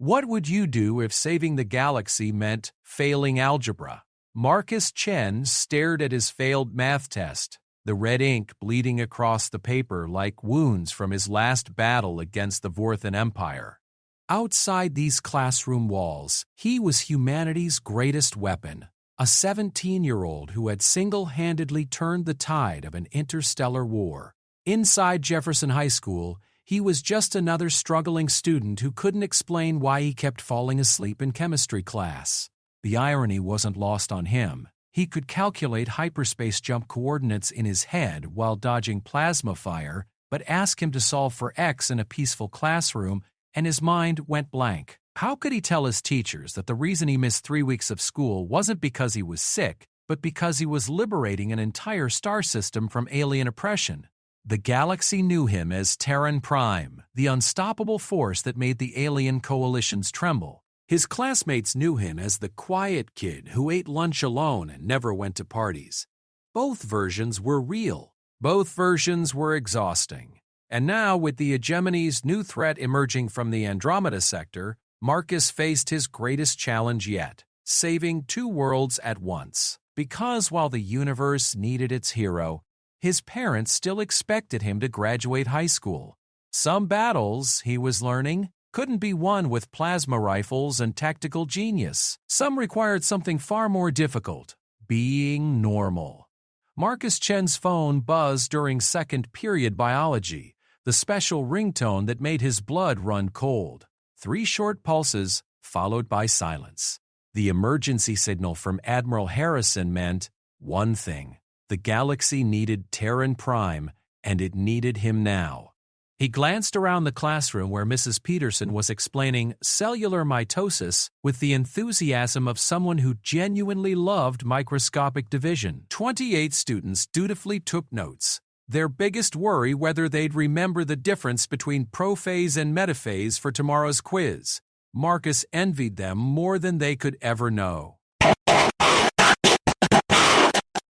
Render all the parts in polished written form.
What would you do if saving the galaxy meant failing algebra? Marcus Chen stared at his failed math test, the red ink bleeding across the paper like wounds from his last battle against the Vorthan Empire. Outside these classroom walls, he was humanity's greatest weapon, a 17-year-old who had single-handedly turned the tide of an interstellar war. Inside Jefferson High School, he was just another struggling student who couldn't explain why he kept falling asleep in chemistry class. The irony wasn't lost on him. He could calculate hyperspace jump coordinates in his head while dodging plasma fire, but ask him to solve for X in a peaceful classroom, and his mind went blank. How could he tell his teachers that the reason he missed 3 weeks of school wasn't because he was sick, but because he was liberating an entire star system from alien oppression? The galaxy knew him as Terran Prime, the unstoppable force that made the alien coalitions tremble. His classmates knew him as the quiet kid who ate lunch alone and never went to parties. Both versions were real. Both versions were exhausting. And now, with the hegemony's new threat emerging from the Andromeda sector, Marcus faced his greatest challenge yet, saving 2 worlds at once. Because while the universe needed its hero, his parents still expected him to graduate high school. Some battles, he was learning, couldn't be won with plasma rifles and tactical genius. Some required something far more difficult: being normal. Marcus Chen's phone buzzed during second period biology, the special ringtone that made his blood run cold. 3 short pulses, followed by silence. The emergency signal from Admiral Harrison meant one thing: the galaxy needed Terran Prime, and it needed him now. He glanced around the classroom where Mrs. Peterson was explaining cellular mitosis with the enthusiasm of someone who genuinely loved microscopic division. 28 students dutifully took notes, their biggest worry whether they'd remember the difference between prophase and metaphase for tomorrow's quiz. Marcus envied them more than they could ever know.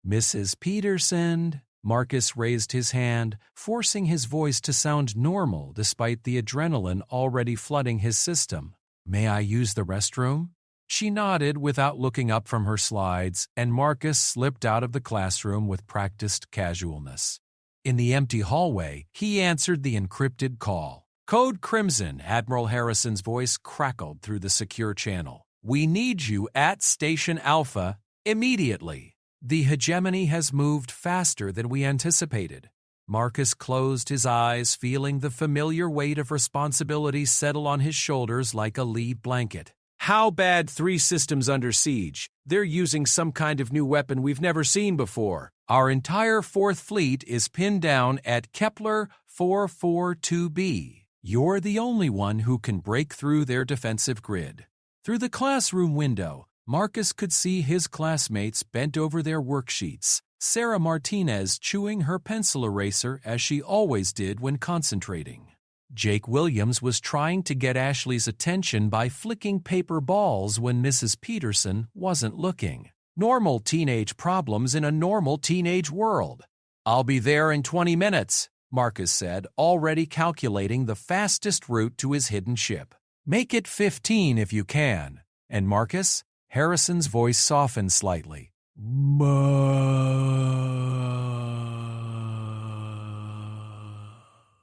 Mrs. Peterson, Marcus raised his hand, forcing his voice to sound normal despite the adrenaline already flooding his system. May I use the restroom? She nodded without looking up from her slides, and Marcus slipped out of the classroom with practiced casualness. In the empty hallway, he answered the encrypted call. Code Crimson, Admiral Harrison's voice crackled through the secure channel. We need you at Station Alpha immediately. The hegemony has moved faster than we anticipated. Marcus closed his eyes, feeling the familiar weight of responsibility settle on his shoulders like a lead blanket. How bad 3 systems under siege? They're using some kind of new weapon we've never seen before. Our entire 4th Fleet is pinned down at Kepler 442b. You're the only one who can break through their defensive grid. Through the classroom window, Marcus could see his classmates bent over their worksheets, Sarah Martinez chewing her pencil eraser as she always did when concentrating. Jake Williams was trying to get Ashley's attention by flicking paper balls when Mrs. Peterson wasn't looking. Normal teenage problems in a normal teenage world. I'll be there in 20 minutes, Marcus said, already calculating the fastest route to his hidden ship. Make it 15 if you can. And Marcus? Harrison's voice softened slightly.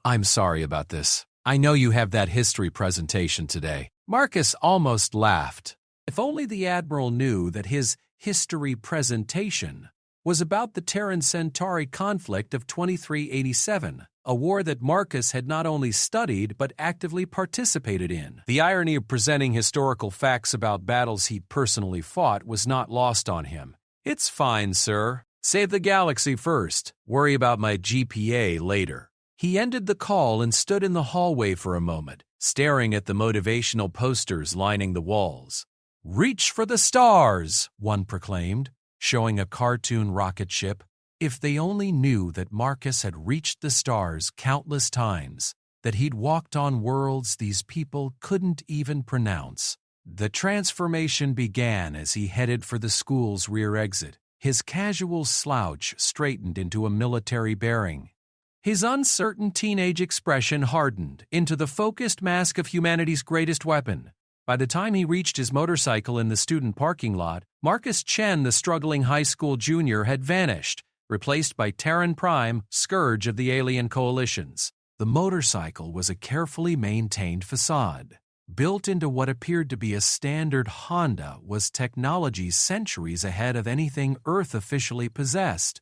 I'm sorry about this. I know you have that history presentation today. Marcus almost laughed. If only the Admiral knew that his history presentation was about the Terran Centauri conflict of 2387, a war that Marcus had not only studied but actively participated in. The irony of presenting historical facts about battles he personally fought was not lost on him. It's fine, sir. Save the galaxy first. Worry about my GPA later. He ended the call and stood in the hallway for a moment, staring at the motivational posters lining the walls. Reach for the stars, one proclaimed, showing a cartoon rocket ship. If they only knew that Marcus had reached the stars countless times, that he'd walked on worlds these people couldn't even pronounce. The transformation began as he headed for the school's rear exit. His casual slouch straightened into a military bearing. His uncertain teenage expression hardened into the focused mask of humanity's greatest weapon, By the time he reached his motorcycle in the student parking lot, Marcus Chen, the struggling high school junior, had vanished, replaced by Terran Prime, scourge of the alien coalitions. The motorcycle was a carefully maintained facade. Built into what appeared to be a standard Honda was technology centuries ahead of anything Earth officially possessed.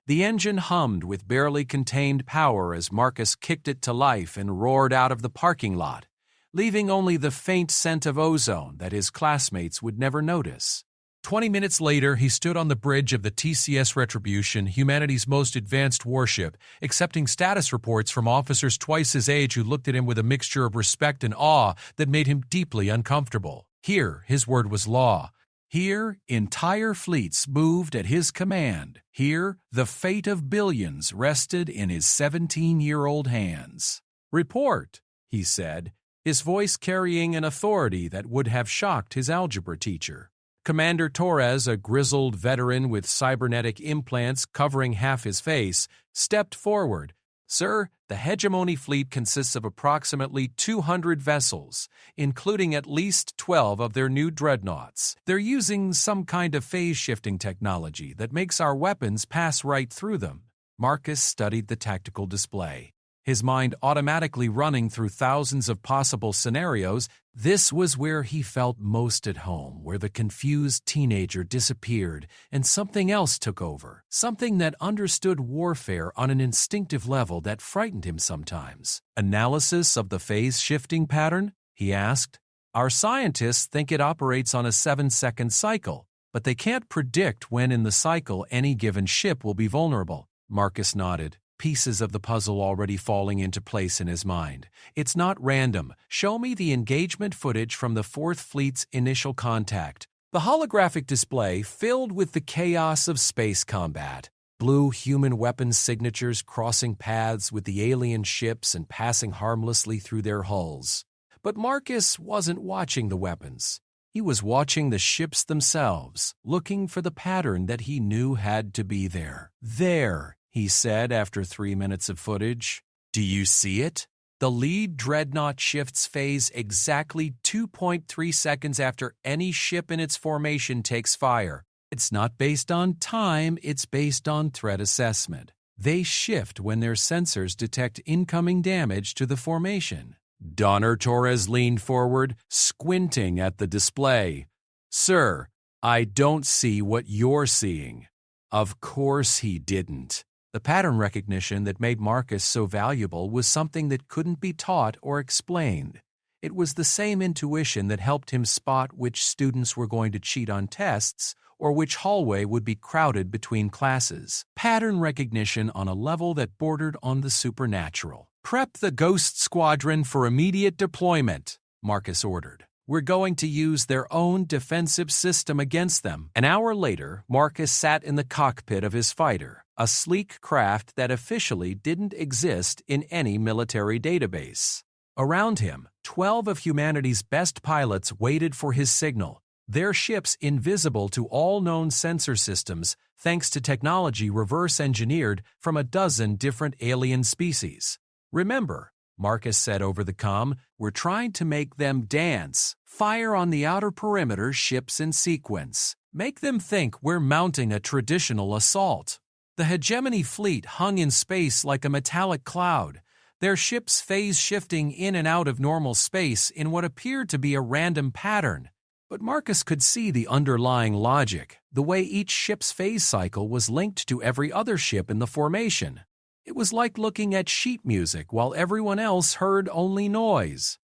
The engine hummed with barely contained power as Marcus kicked it to life and roared out of the parking lot, leaving only the faint scent of ozone that his classmates would never notice. 20 minutes later, he stood on the bridge of the TCS Retribution, humanity's most advanced warship, accepting status reports from officers twice his age who looked at him with a mixture of respect and awe that made him deeply uncomfortable. Here, his word was law. Here, entire fleets moved at his command. Here, the fate of billions rested in his 17-year-old hands. "Report," he said, his voice carrying an authority that would have shocked his algebra teacher. Commander Torres, a grizzled veteran with cybernetic implants covering half his face, stepped forward. "Sir, the Hegemony fleet consists of approximately 200 vessels, including at least 12 of their new dreadnoughts. They're using some kind of phase-shifting technology that makes our weapons pass right through them." Marcus studied the tactical display, his mind automatically running through thousands of possible scenarios. This was where he felt most at home, where the confused teenager disappeared and something else took over, something that understood warfare on an instinctive level that frightened him sometimes. "Analysis of the phase-shifting pattern?" he asked. "Our scientists think it operates on a 7-second cycle, but they can't predict when in the cycle any given ship will be vulnerable." Marcus nodded, pieces of the puzzle already falling into place in his mind. "It's not random. Show me the engagement footage from the 4th Fleet's initial contact." The holographic display filled with the chaos of space combat. Blue human weapons signatures crossing paths with the alien ships and passing harmlessly through their hulls. But Marcus wasn't watching the weapons. He was watching the ships themselves, looking for the pattern that he knew had to be there. "There," he said after 3 minutes of footage. "Do you see it? The lead dreadnought shifts phase exactly 2.3 seconds after any ship in its formation takes fire. It's not based on time, it's based on threat assessment. They shift when their sensors detect incoming damage to the formation." Donner Torres leaned forward, squinting at the display. "Sir, I don't see what you're seeing." Of course he didn't. The pattern recognition that made Marcus so valuable was something that couldn't be taught or explained. It was the same intuition that helped him spot which students were going to cheat on tests or which hallway would be crowded between classes. Pattern recognition on a level that bordered on the supernatural. "Prep the Ghost Squadron for immediate deployment," Marcus ordered. "We're going to use their own defensive system against them." An hour later, Marcus sat in the cockpit of his fighter, a sleek craft that officially didn't exist in any military database. Around him, 12 of humanity's best pilots waited for his signal, their ships invisible to all known sensor systems thanks to technology reverse-engineered from a dozen different alien species. "Remember," Marcus said over the comm, "we're trying to make them dance. Fire on the outer perimeter ships in sequence. Make them think we're mounting a traditional assault." The Hegemony fleet hung in space like a metallic cloud, their ships phase-shifting in and out of normal space in what appeared to be a random pattern. But Marcus could see the underlying logic, the way each ship's phase cycle was linked to every other ship in the formation. It was like looking at sheet music while everyone else heard only noise.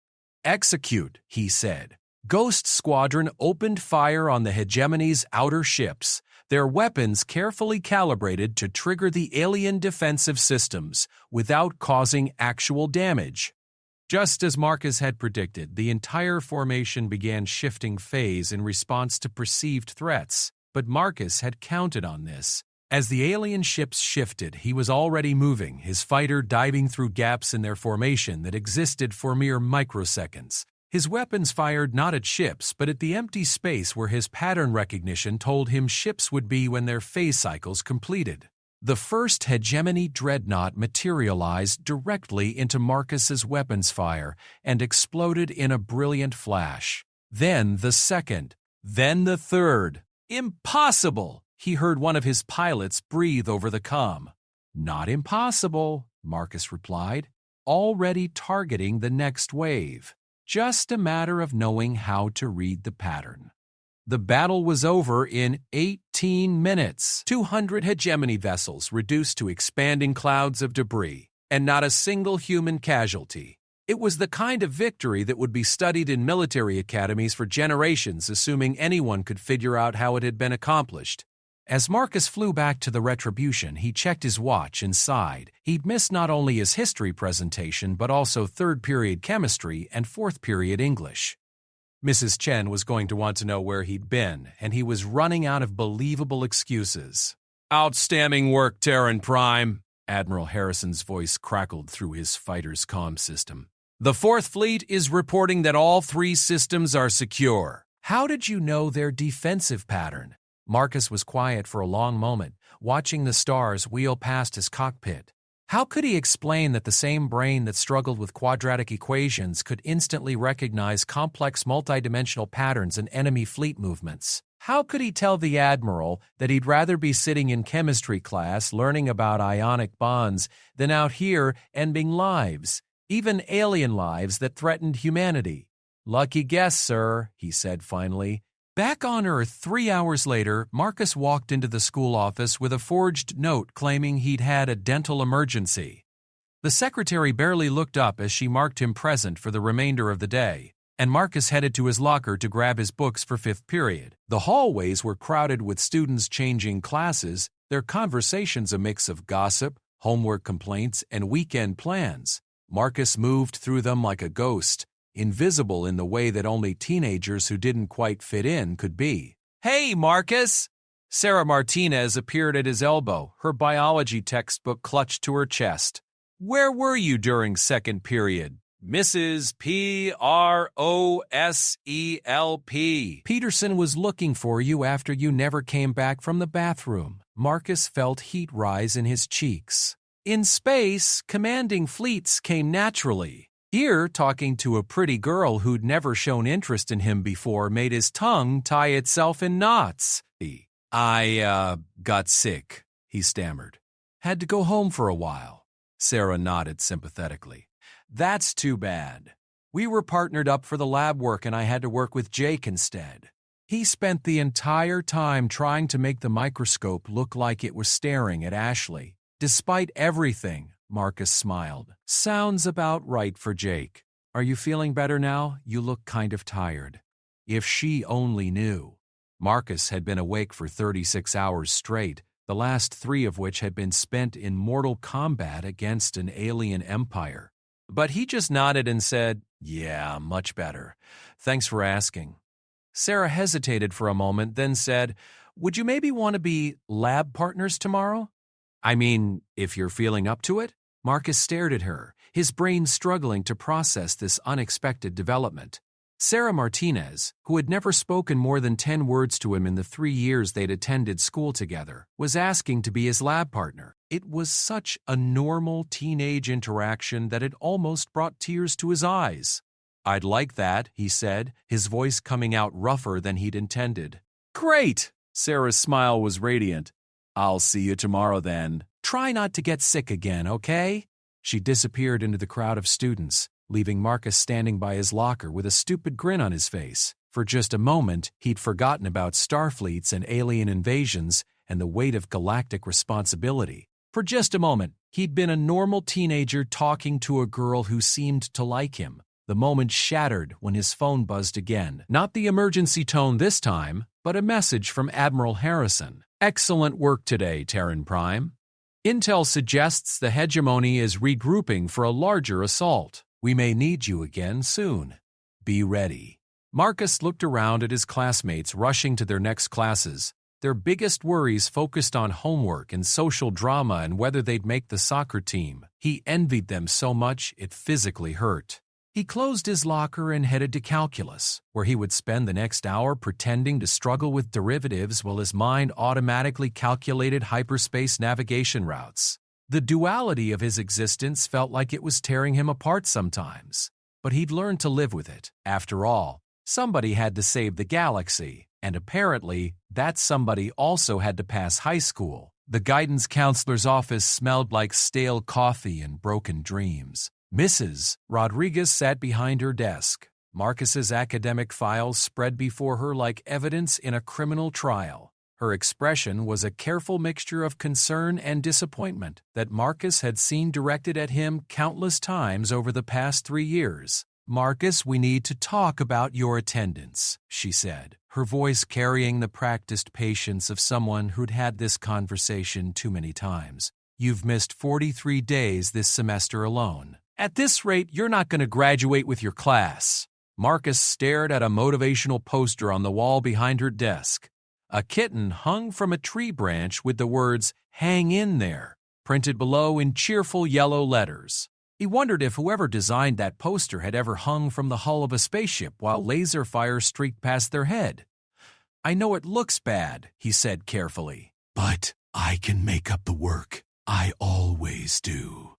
"Execute," he said. Ghost Squadron opened fire on the Hegemony's outer ships, their weapons carefully calibrated to trigger the alien defensive systems without causing actual damage. Just as Marcus had predicted, the entire formation began shifting phase in response to perceived threats, but Marcus had counted on this. As the alien ships shifted, he was already moving, his fighter diving through gaps in their formation that existed for mere microseconds. His weapons fired not at ships, but at the empty space where his pattern recognition told him ships would be when their phase cycles completed. The first hegemony dreadnought materialized directly into Marcus's weapons fire and exploded in a brilliant flash. Then the second. Then the third. Impossible! He heard one of his pilots breathe over the comm. Not impossible, Marcus replied, already targeting the next wave. Just a matter of knowing how to read the pattern. The battle was over in 18 minutes. 200 hegemony vessels reduced to expanding clouds of debris, and not a single human casualty. It was the kind of victory that would be studied in military academies for generations, assuming anyone could figure out how it had been accomplished. As Marcus flew back to the Retribution, he checked his watch and sighed. He'd missed not only his history presentation, but also third-period chemistry and fourth-period English. Mrs. Chen was going to want to know where he'd been, and he was running out of believable excuses. "Outstanding work, Terran Prime," Admiral Harrison's voice crackled through his fighter's comm system. "The Fourth Fleet is reporting that all 3 systems are secure." "How did you know their defensive pattern?" Marcus was quiet for a long moment, watching the stars wheel past his cockpit. How could he explain that the same brain that struggled with quadratic equations could instantly recognize complex multidimensional patterns in enemy fleet movements? How could he tell the Admiral that he'd rather be sitting in chemistry class learning about ionic bonds than out here ending lives, even alien lives that threatened humanity? "Lucky guess, sir," he said finally. Back on Earth 3 hours later, Marcus walked into the school office with a forged note claiming he'd had a dental emergency. The secretary barely looked up as she marked him present for the remainder of the day, and Marcus headed to his locker to grab his books for 5th period. The hallways were crowded with students changing classes, their conversations a mix of gossip, homework complaints, and weekend plans. Marcus moved through them like a ghost, invisible in the way that only teenagers who didn't quite fit in could be. "Hey, Marcus!" Sarah Martinez appeared at his elbow, her biology textbook clutched to her chest. "Where were you during 2nd period?" "Mrs. P-R-O-S-E-L-P. Peterson was looking for you after you never came back from the bathroom." Marcus felt heat rise in his cheeks. In space, commanding fleets came naturally. Here, talking to a pretty girl who'd never shown interest in him before made his tongue tie itself in knots. I got sick," he stammered. "Had to go home for a while." Sarah nodded sympathetically. "That's too bad. We were partnered up for the lab work and I had to work with Jake instead. He spent the entire time trying to make the microscope look like it was staring at Ashley. Despite everything, Marcus smiled. "Sounds about right for Jake. Are you feeling better now? You look kind of tired." If she only knew. Marcus had been awake for 36 hours straight, the last 3 of which had been spent in mortal combat against an alien empire. But he just nodded and said, "Yeah, much better. Thanks for asking." Sarah hesitated for a moment, then said, "Would you maybe want to be lab partners tomorrow?" "I mean, if you're feeling up to it?" Marcus stared at her, his brain struggling to process this unexpected development. Sarah Martinez, who had never spoken more than 10 words to him in the 3 years they'd attended school together, was asking to be his lab partner. It was such a normal teenage interaction that it almost brought tears to his eyes. "I'd like that," he said, his voice coming out rougher than he'd intended. "Great!" Sarah's smile was radiant. "I'll see you tomorrow then. Try not to get sick again, okay?" She disappeared into the crowd of students, leaving Marcus standing by his locker with a stupid grin on his face. For just a moment, he'd forgotten about starfleets and alien invasions and the weight of galactic responsibility. For just a moment, he'd been a normal teenager talking to a girl who seemed to like him. The moment shattered when his phone buzzed again. Not the emergency tone this time, but a message from Admiral Harrison. "Excellent work today, Terran Prime. Intel suggests the hegemony is regrouping for a larger assault. We may need you again soon. Be ready." Marcus looked around at his classmates rushing to their next classes, their biggest worries focused on homework and social drama and whether they'd make the soccer team. He envied them so much it physically hurt. He closed his locker and headed to calculus, where he would spend the next hour pretending to struggle with derivatives while his mind automatically calculated hyperspace navigation routes. The duality of his existence felt like it was tearing him apart sometimes, but he'd learned to live with it. After all, somebody had to save the galaxy, and apparently, that somebody also had to pass high school. The guidance counselor's office smelled like stale coffee and broken dreams. Mrs. Rodriguez sat behind her desk. Marcus's academic files spread before her like evidence in a criminal trial. Her expression was a careful mixture of concern and disappointment that Marcus had seen directed at him countless times over the past 3 years. "Marcus, we need to talk about your attendance," she said, her voice carrying the practiced patience of someone who'd had this conversation too many times. "You've missed 43 days this semester alone. At this rate, you're not going to graduate with your class." Marcus stared at a motivational poster on the wall behind her desk. A kitten hung from a tree branch with the words, "Hang in there," printed below in cheerful yellow letters. He wondered if whoever designed that poster had ever hung from the hull of a spaceship while laser fire streaked past their head. "I know it looks bad," he said carefully, "but I can make up the work. I always do."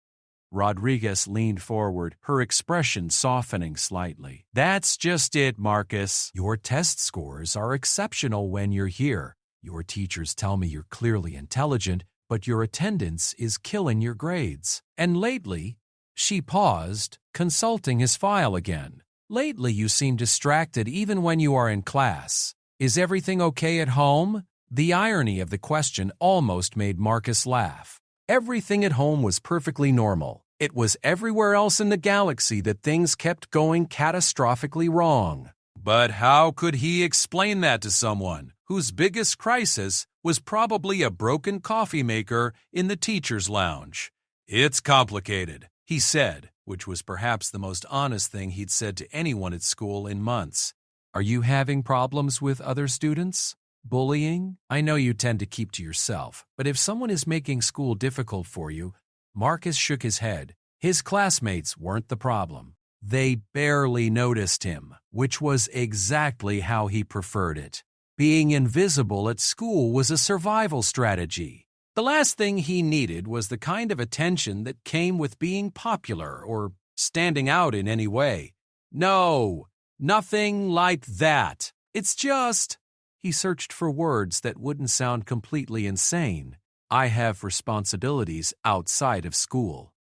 Rodriguez leaned forward, her expression softening slightly. "That's just it, Marcus. Your test scores are exceptional when you're here. Your teachers tell me you're clearly intelligent, but your attendance is killing your grades. And lately," she paused, consulting his file again. "Lately you seem distracted even when you are in class. Is everything okay at home?" The irony of the question almost made Marcus laugh. Everything at home was perfectly normal. It was everywhere else in the galaxy that things kept going catastrophically wrong. But how could he explain that to someone whose biggest crisis was probably a broken coffee maker in the teacher's lounge? "It's complicated," he said, which was perhaps the most honest thing he'd said to anyone at school in months. "Are you having problems with other students? Bullying? I know you tend to keep to yourself, but if someone is making school difficult for you..." Marcus shook his head. His classmates weren't the problem. They barely noticed him, which was exactly how he preferred it. Being invisible at school was a survival strategy. The last thing he needed was the kind of attention that came with being popular or standing out in any way. "No, nothing like that. It's just..." He searched for words that wouldn't sound completely insane. "I have responsibilities outside of school."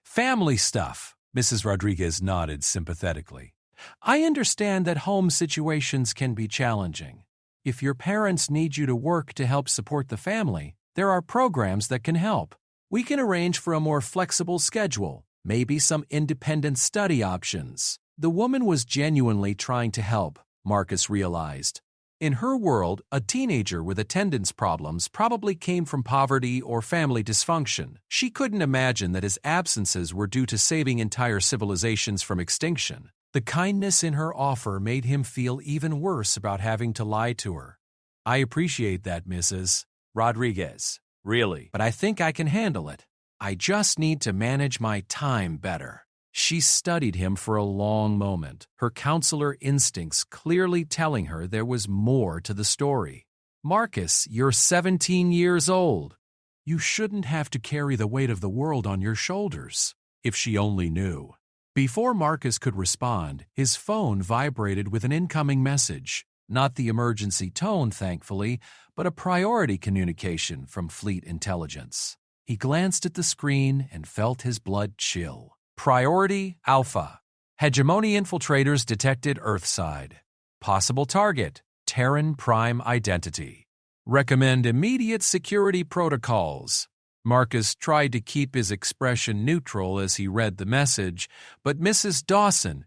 "Family stuff," Mrs. Rodriguez nodded sympathetically. "I understand that home situations can be challenging. If your parents need you to work to help support the family, there are programs that can help. We can arrange for a more flexible schedule, maybe some independent study options." The woman was genuinely trying to help, Marcus realized. In her world, a teenager with attendance problems probably came from poverty or family dysfunction. She couldn't imagine that his absences were due to saving entire civilizations from extinction. The kindness in her offer made him feel even worse about having to lie to her. "I appreciate that, Mrs. Rodriguez. Really. But I think I can handle it. I just need to manage my time better." She studied him for a long moment, her counselor instincts clearly telling her there was more to the story. "Marcus, you're 17 years old. You shouldn't have to carry the weight of the world on your shoulders." If she only knew. Before Marcus could respond, his phone vibrated with an incoming message. Not the emergency tone, thankfully, but a priority communication from Fleet Intelligence. He glanced at the screen and felt his blood chill. Priority Alpha. Hegemony infiltrators detected Earthside. Possible target, Terran Prime identity. Recommend immediate security protocols. Marcus tried to keep his expression neutral as he read the message, but Mrs. Dawson,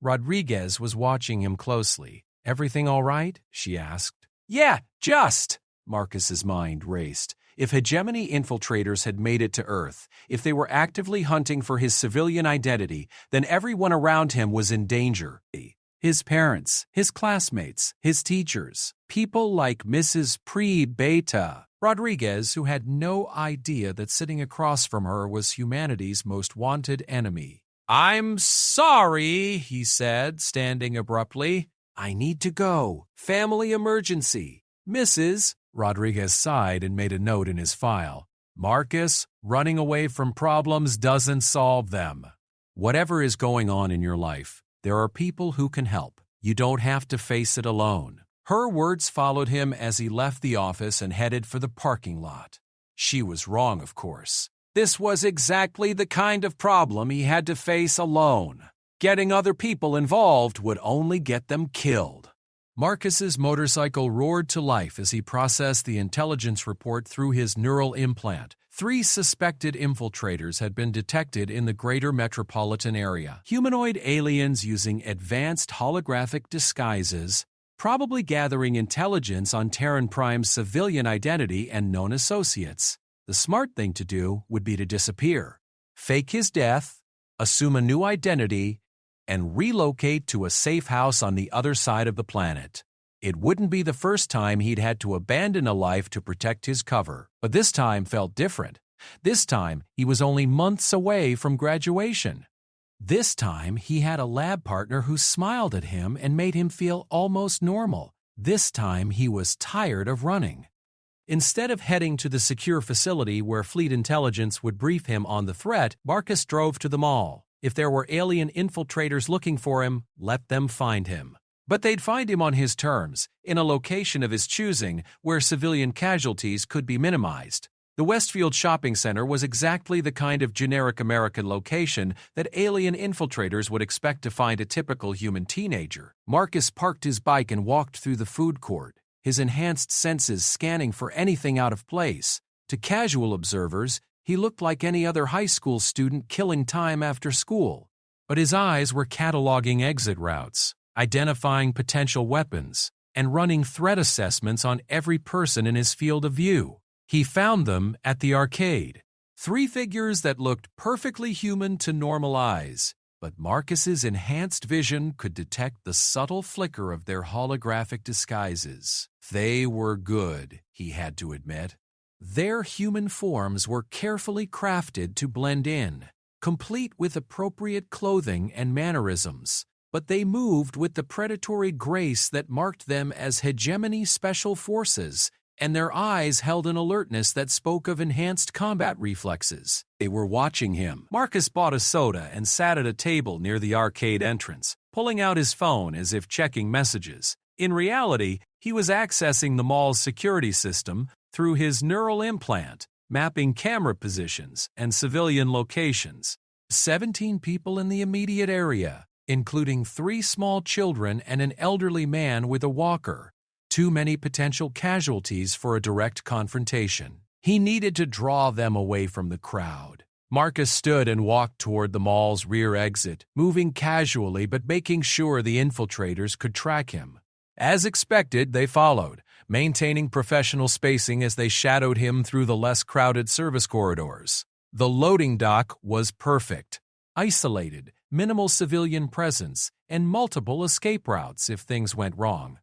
Rodriguez, was watching him closely. "Everything all right?" she asked. "Yeah, just." Marcus's mind raced. If hegemony infiltrators had made it to Earth, if they were actively hunting for his civilian identity, then everyone around him was in danger. His parents, his classmates, his teachers, people like Mrs. Pre-Beta Rodriguez, who had no idea that sitting across from her was humanity's most wanted enemy. "I'm sorry," he said, standing abruptly. "I need to go. Family emergency. Mrs." Rodriguez sighed and made a note in his file. "Marcus, running away from problems doesn't solve them. Whatever is going on in your life, there are people who can help. You don't have to face it alone." Her words followed him as he left the office and headed for the parking lot. She was wrong, of course. This was exactly the kind of problem he had to face alone. Getting other people involved would only get them killed. Marcus's motorcycle roared to life as he processed the intelligence report through his neural implant. 3 suspected infiltrators had been detected in the greater metropolitan area. Humanoid aliens using advanced holographic disguises, probably gathering intelligence on Terran Prime's civilian identity and known associates. The smart thing to do would be to disappear, fake his death, assume a new identity, and relocate to a safe house on the other side of the planet. It wouldn't be the first time he'd had to abandon a life to protect his cover, but this time felt different. This time, he was only months away from graduation. This time, he had a lab partner who smiled at him and made him feel almost normal. This time, he was tired of running. Instead of heading to the secure facility where Fleet Intelligence would brief him on the threat, Marcus drove to the mall. If there were alien infiltrators looking for him, let them find him. But they'd find him on his terms, in a location of his choosing where civilian casualties could be minimized. The Westfield Shopping Center was exactly the kind of generic American location that alien infiltrators would expect to find a typical human teenager. Marcus parked his bike and walked through the food court, his enhanced senses scanning for anything out of place. To casual observers, he looked like any other high school student killing time after school. But his eyes were cataloging exit routes, identifying potential weapons, and running threat assessments on every person in his field of view. He found them at the arcade. 3 figures that looked perfectly human to normal eyes, but Marcus's enhanced vision could detect the subtle flicker of their holographic disguises. They were good, he had to admit. Their human forms were carefully crafted to blend in, complete with appropriate clothing and mannerisms, but they moved with the predatory grace that marked them as hegemony special forces, and their eyes held an alertness that spoke of enhanced combat reflexes. They were watching him. Marcus bought a soda and sat at a table near the arcade entrance, pulling out his phone as if checking messages. In reality, he was accessing the mall's security system through his neural implant, mapping camera positions and civilian locations. 17 people in the immediate area, including 3 small children and an elderly man with a walker. Too many potential casualties for a direct confrontation. He needed to draw them away from the crowd. Marcus stood and walked toward the mall's rear exit, moving casually but making sure the infiltrators could track him. As expected, they followed, maintaining professional spacing as they shadowed him through the less crowded service corridors. The loading dock was perfect. Isolated, minimal civilian presence, and multiple escape routes if things went wrong.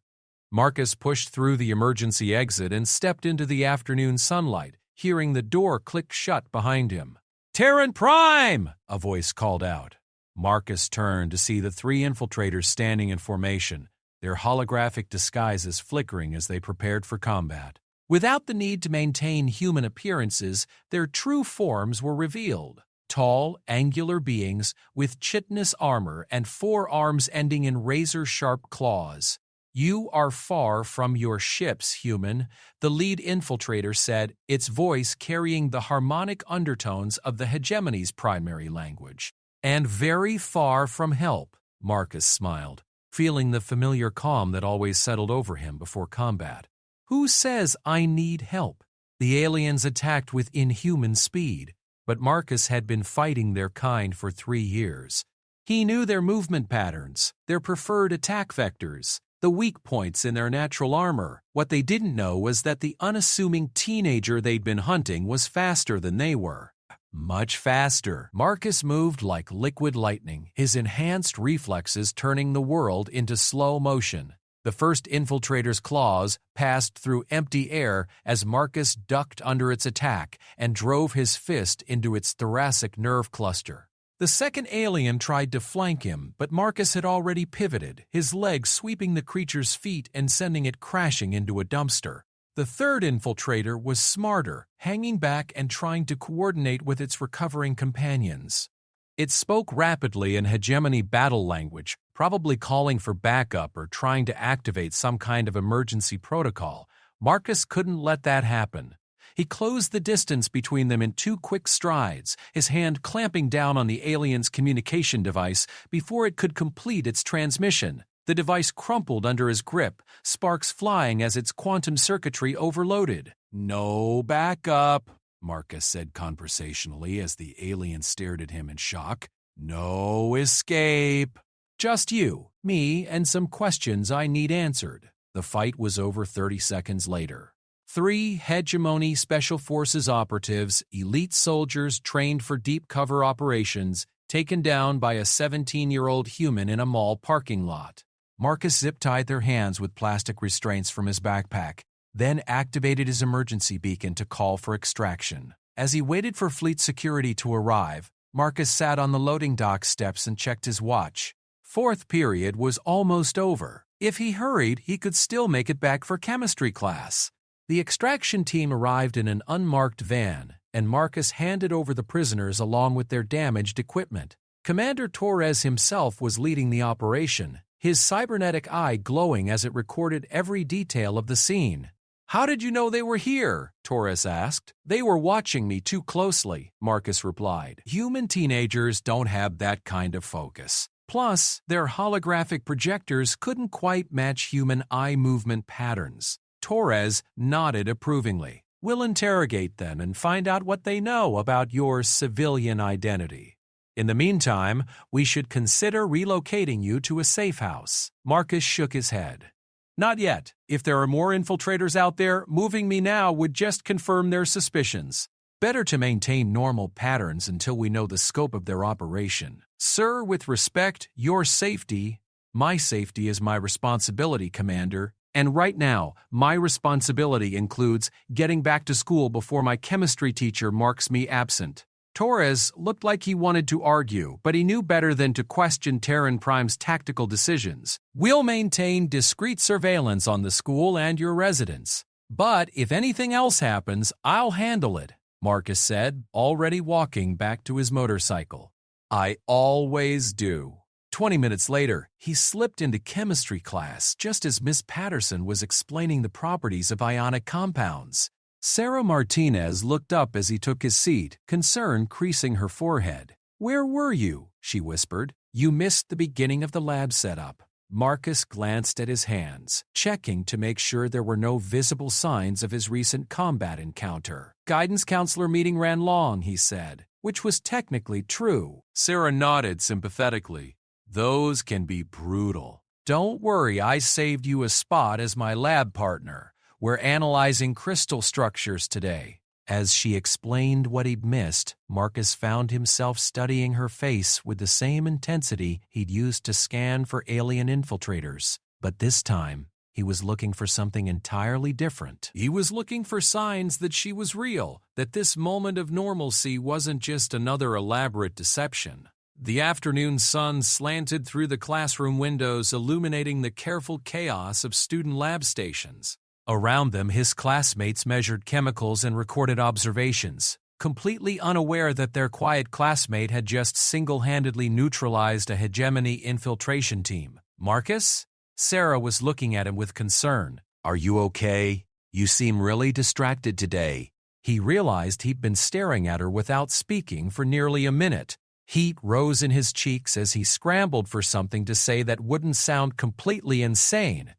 Marcus pushed through the emergency exit and stepped into the afternoon sunlight, hearing the door click shut behind him. "Terran Prime!" a voice called out. Marcus turned to see the 3 infiltrators standing in formation, their holographic disguises flickering as they prepared for combat. Without the need to maintain human appearances, their true forms were revealed. Tall, angular beings with chitinous armor and 4 arms ending in razor-sharp claws. "You are far from your ships, human," the lead infiltrator said, its voice carrying the harmonic undertones of the hegemony's primary language. "And very far from help," Marcus smiled, feeling the familiar calm that always settled over him before combat. "Who says I need help?" The aliens attacked with inhuman speed, but Marcus had been fighting their kind for 3 years. He knew their movement patterns, their preferred attack vectors, the weak points in their natural armor. What they didn't know was that the unassuming teenager they'd been hunting was faster than they were. Much faster. Marcus moved like liquid lightning, his enhanced reflexes turning the world into slow motion. The first infiltrator's claws passed through empty air as Marcus ducked under its attack and drove his fist into its thoracic nerve cluster. The second alien tried to flank him, but Marcus had already pivoted, his legs sweeping the creature's feet and sending it crashing into a dumpster. The third infiltrator was smarter, hanging back and trying to coordinate with its recovering companions. It spoke rapidly in hegemony battle language, probably calling for backup or trying to activate some kind of emergency protocol. Marcus couldn't let that happen. He closed the distance between them in 2 quick strides, his hand clamping down on the alien's communication device before it could complete its transmission. The device crumpled under his grip, sparks flying as its quantum circuitry overloaded. "No backup," Marcus said conversationally as the alien stared at him in shock. "No escape. Just you, me, and some questions I need answered." The fight was over 30 seconds later. 3 hegemony special forces operatives, elite soldiers trained for deep cover operations, taken down by a 17-year-old human in a mall parking lot. Marcus zip-tied their hands with plastic restraints from his backpack, then activated his emergency beacon to call for extraction. As he waited for fleet security to arrive, Marcus sat on the loading dock steps and checked his watch. 4th period was almost over. If he hurried, he could still make it back for chemistry class. The extraction team arrived in an unmarked van, and Marcus handed over the prisoners along with their damaged equipment. Commander Torres himself was leading the operation, his cybernetic eye glowing as it recorded every detail of the scene. "How did you know they were here?" Torres asked. "They were watching me too closely," Marcus replied. "Human teenagers don't have that kind of focus. Plus, their holographic projectors couldn't quite match human eye movement patterns." Torres nodded approvingly. "We'll interrogate them and find out what they know about your civilian identity. In the meantime, we should consider relocating you to a safe house." Marcus shook his head. "Not yet. If there are more infiltrators out there, moving me now would just confirm their suspicions. Better to maintain normal patterns until we know the scope of their operation. Sir, with respect, your safety, my safety is my responsibility, Commander. And right now, my responsibility includes getting back to school before my chemistry teacher marks me absent." Torres looked like he wanted to argue, but he knew better than to question Terran Prime's tactical decisions. "We'll maintain discreet surveillance on the school and your residence. But if anything else happens, I'll handle it," Marcus said, already walking back to his motorcycle. "I always do." 20 minutes later, he slipped into chemistry class just as Miss Patterson was explaining the properties of ionic compounds. Sarah Martinez looked up as he took his seat, concern creasing her forehead. "Where were you?" she whispered. "You missed the beginning of the lab setup." Marcus glanced at his hands, checking to make sure there were no visible signs of his recent combat encounter. "Guidance counselor meeting ran long," he said, which was technically true. Sarah nodded sympathetically. "Those can be brutal. Don't worry, I saved you a spot as my lab partner. We're analyzing crystal structures today." As she explained what he'd missed, Marcus found himself studying her face with the same intensity he'd used to scan for alien infiltrators. But this time, he was looking for something entirely different. He was looking for signs that she was real, that this moment of normalcy wasn't just another elaborate deception. The afternoon sun slanted through the classroom windows, illuminating the careful chaos of student lab stations. Around them, his classmates measured chemicals and recorded observations, completely unaware that their quiet classmate had just single-handedly neutralized a hegemony infiltration team. "Marcus?" Sarah was looking at him with concern. "Are you okay? You seem really distracted today." He realized he'd been staring at her without speaking for nearly a minute. Heat rose in his cheeks as he scrambled for something to say that wouldn't sound completely insane.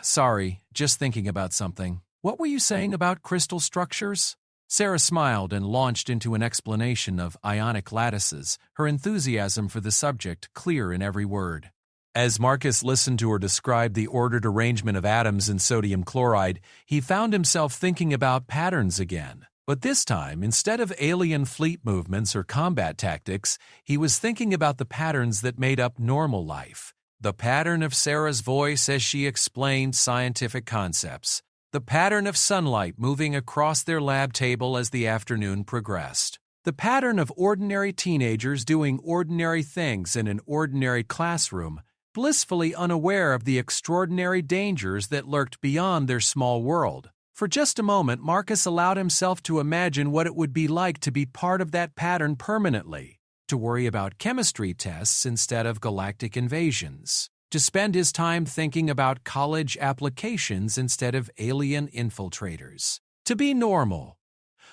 "Sorry, just thinking about something. What were you saying about crystal structures?" Sarah smiled and launched into an explanation of ionic lattices, her enthusiasm for the subject clear in every word. As Marcus listened to her describe the ordered arrangement of atoms in sodium chloride, he found himself thinking about patterns again. But this time, instead of alien fleet movements or combat tactics, he was thinking about the patterns that made up normal life. The pattern of Sarah's voice as she explained scientific concepts. The pattern of sunlight moving across their lab table as the afternoon progressed. The pattern of ordinary teenagers doing ordinary things in an ordinary classroom, blissfully unaware of the extraordinary dangers that lurked beyond their small world. For just a moment, Marcus allowed himself to imagine what it would be like to be part of that pattern permanently, to worry about chemistry tests instead of galactic invasions, to spend his time thinking about college applications instead of alien infiltrators, to be normal.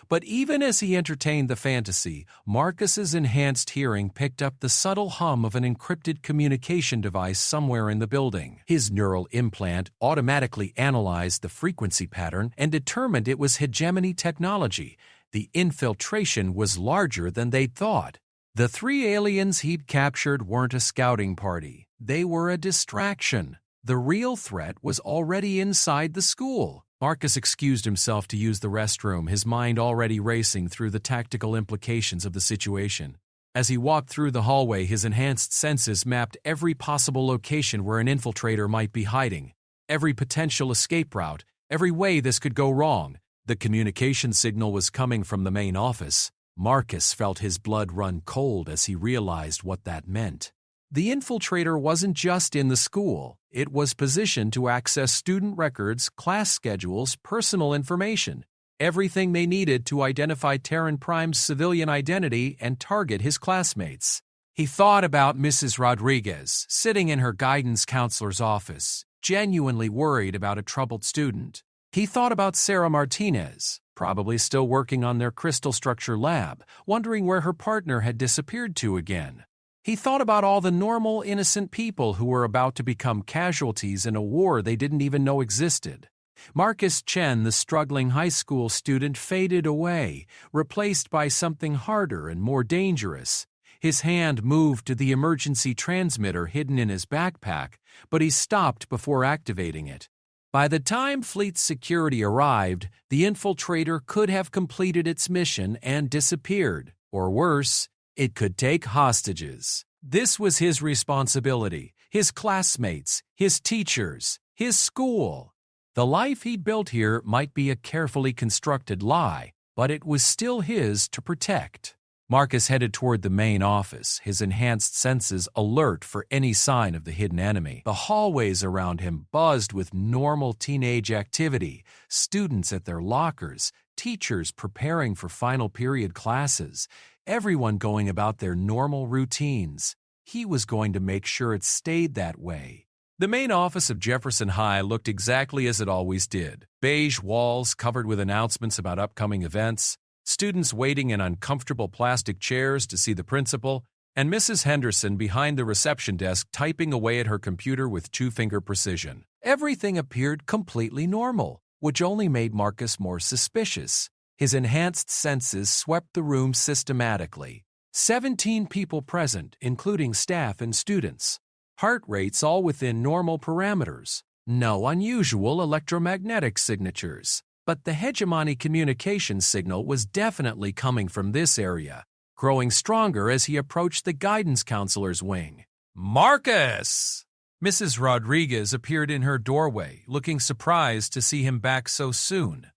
But even as he entertained the fantasy, Marcus's enhanced hearing picked up the subtle hum of an encrypted communication device somewhere in the building. His neural implant automatically analyzed the frequency pattern and determined it was hegemony technology. The infiltration was larger than they'd thought. The 3 aliens he'd captured weren't a scouting party. They were a distraction. The real threat was already inside the school. Marcus excused himself to use the restroom, his mind already racing through the tactical implications of the situation. As he walked through the hallway, his enhanced senses mapped every possible location where an infiltrator might be hiding, every potential escape route, every way this could go wrong. The communication signal was coming from the main office. Marcus felt his blood run cold as he realized what that meant. The infiltrator wasn't just in the school. It was positioned to access student records, class schedules, personal information, everything they needed to identify Terran Prime's civilian identity and target his classmates. He thought about Mrs. Rodriguez, sitting in her guidance counselor's office, genuinely worried about a troubled student. He thought about Sarah Martinez, probably still working on their crystal structure lab, wondering where her partner had disappeared to again. He thought about all the normal, innocent people who were about to become casualties in a war they didn't even know existed. Marcus Chen, the struggling high school student, faded away, replaced by something harder and more dangerous. His hand moved to the emergency transmitter hidden in his backpack, but he stopped before activating it. By the time Fleet Security arrived, the infiltrator could have completed its mission and disappeared, or worse, it could take hostages. This was his responsibility, his classmates, his teachers, his school. The life he'd built here might be a carefully constructed lie, but it was still his to protect. Marcus headed toward the main office, his enhanced senses alert for any sign of the hidden enemy. The hallways around him buzzed with normal teenage activity, students at their lockers, teachers preparing for final period classes, everyone going about their normal routines. He was going to make sure it stayed that way. The main office of Jefferson High looked exactly as it always did. Beige walls covered with announcements about upcoming events, students waiting in uncomfortable plastic chairs to see the principal, and Mrs. Henderson behind the reception desk typing away at her computer with two-finger precision. Everything appeared completely normal, which only made Marcus more suspicious. His enhanced senses swept the room systematically. 17 people present, including staff and students. Heart rates all within normal parameters. No unusual electromagnetic signatures. But the hegemony communication signal was definitely coming from this area, growing stronger as he approached the guidance counselor's wing. Marcus! Mrs. Rodriguez appeared in her doorway, looking surprised to see him back so soon.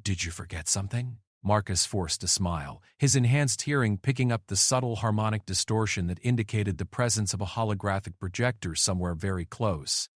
Did you forget something? Marcus forced a smile, his enhanced hearing picking up the subtle harmonic distortion that indicated the presence of a holographic projector somewhere very close.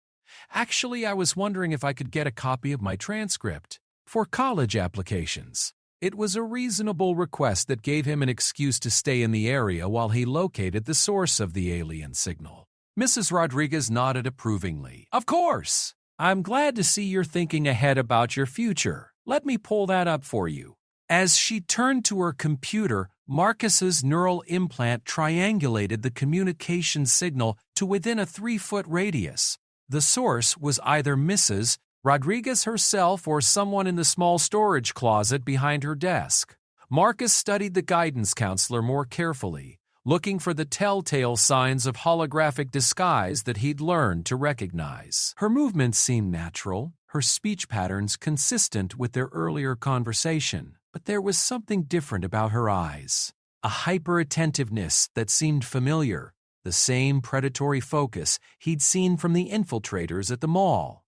Actually, I was wondering if I could get a copy of my transcript for college applications. It was a reasonable request that gave him an excuse to stay in the area while he located the source of the alien signal. Mrs. Rodriguez nodded approvingly. Of course! I'm glad to see you're thinking ahead about your future. Let me pull that up for you. As she turned to her computer, Marcus's neural implant triangulated the communication signal to within a 3-foot radius. The source was either Mrs. Rodriguez herself or someone in the small storage closet behind her desk. Marcus studied the guidance counselor more carefully, looking for the telltale signs of holographic disguise that he'd learned to recognize. Her movements seemed natural, her speech patterns consistent with their earlier conversation, but there was something different about her eyes, a hyper-attentiveness that seemed familiar. The same predatory focus he'd seen from the infiltrators at the mall.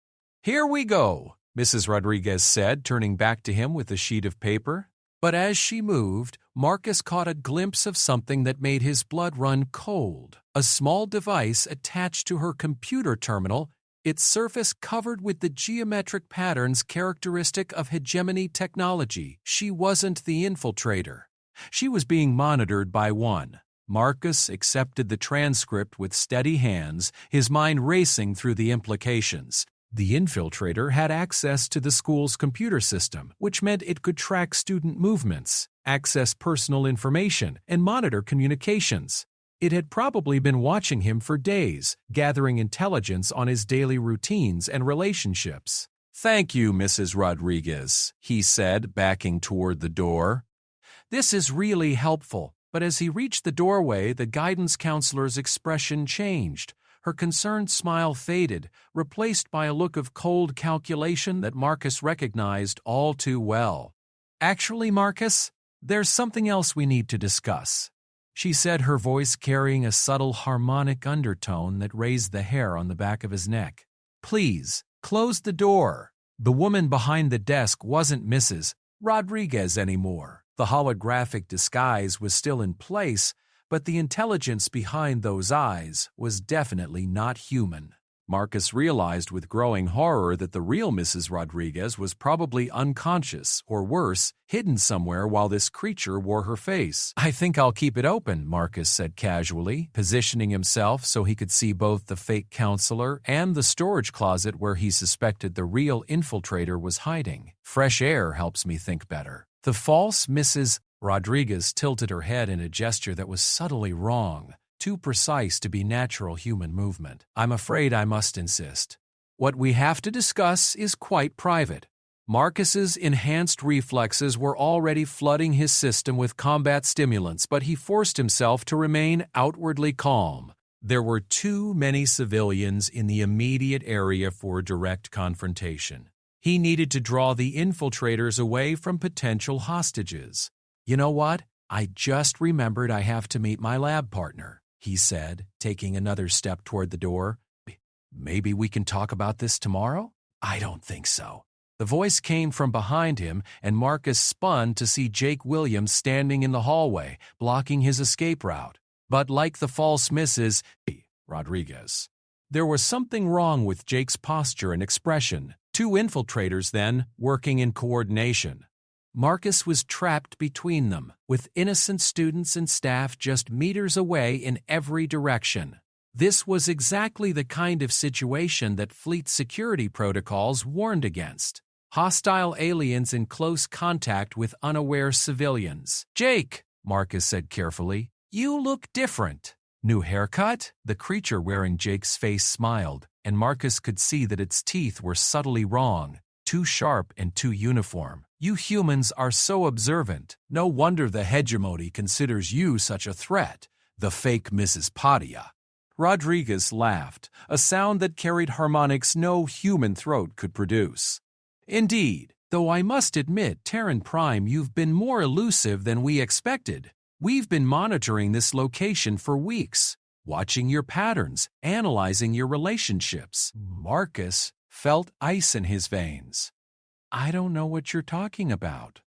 Here we go, Mrs. Rodriguez said, turning back to him with a sheet of paper. But as she moved, Marcus caught a glimpse of something that made his blood run cold. A small device attached to her computer terminal, its surface covered with the geometric patterns characteristic of hegemony technology. She wasn't the infiltrator. She was being monitored by one. Marcus accepted the transcript with steady hands, his mind racing through the implications. The infiltrator had access to the school's computer system, which meant it could track student movements, access personal information, and monitor communications. It had probably been watching him for days, gathering intelligence on his daily routines and relationships. "Thank you, Mrs. Rodriguez," he said, backing toward the door. "This is really helpful." But as he reached the doorway, the guidance counselor's expression changed. Her concerned smile faded, replaced by a look of cold calculation that Marcus recognized all too well. "Actually, Marcus, there's something else we need to discuss," she said, her voice carrying a subtle harmonic undertone that raised the hair on the back of his neck. "Please, close the door." The woman behind the desk wasn't Mrs. Rodriguez anymore. The holographic disguise was still in place, but the intelligence behind those eyes was definitely not human. Marcus realized with growing horror that the real Mrs. Rodriguez was probably unconscious, or worse, hidden somewhere while this creature wore her face. "I think I'll keep it open," Marcus said casually, positioning himself so he could see both the fake counselor and the storage closet where he suspected the real infiltrator was hiding. "Fresh air helps me think better." The false Mrs. Rodriguez tilted her head in a gesture that was subtly wrong, too precise to be natural human movement. "I'm afraid I must insist. What we have to discuss is quite private." Marcus's enhanced reflexes were already flooding his system with combat stimulants, but he forced himself to remain outwardly calm. There were too many civilians in the immediate area for direct confrontation. He needed to draw the infiltrators away from potential hostages. "You know what? I just remembered I have to meet my lab partner," he said, taking another step toward the door. "Maybe we can talk about this tomorrow?" "I don't think so." The voice came from behind him, and Marcus spun to see Jake Williams standing in the hallway, blocking his escape route. But like the false Mrs. Rodriguez, there was something wrong with Jake's posture and expression. Two infiltrators, then, working in coordination. Marcus was trapped between them, with innocent students and staff just meters away in every direction. This was exactly the kind of situation that fleet security protocols warned against. Hostile aliens in close contact with unaware civilians. "Jake," Marcus said carefully, "you look different." "New haircut?" The creature wearing Jake's face smiled, and Marcus could see that its teeth were subtly wrong, too sharp and too uniform. "You humans are so observant. No wonder the hegemony considers you such a threat. The fake Mrs. Padia." Rodriguez laughed, a sound that carried harmonics no human throat could produce. "Indeed, though I must admit, Terran Prime, you've been more elusive than we expected. We've been monitoring this location for weeks, watching your patterns, analyzing your relationships." Marcus felt ice in his veins. "I don't know what you're talking about."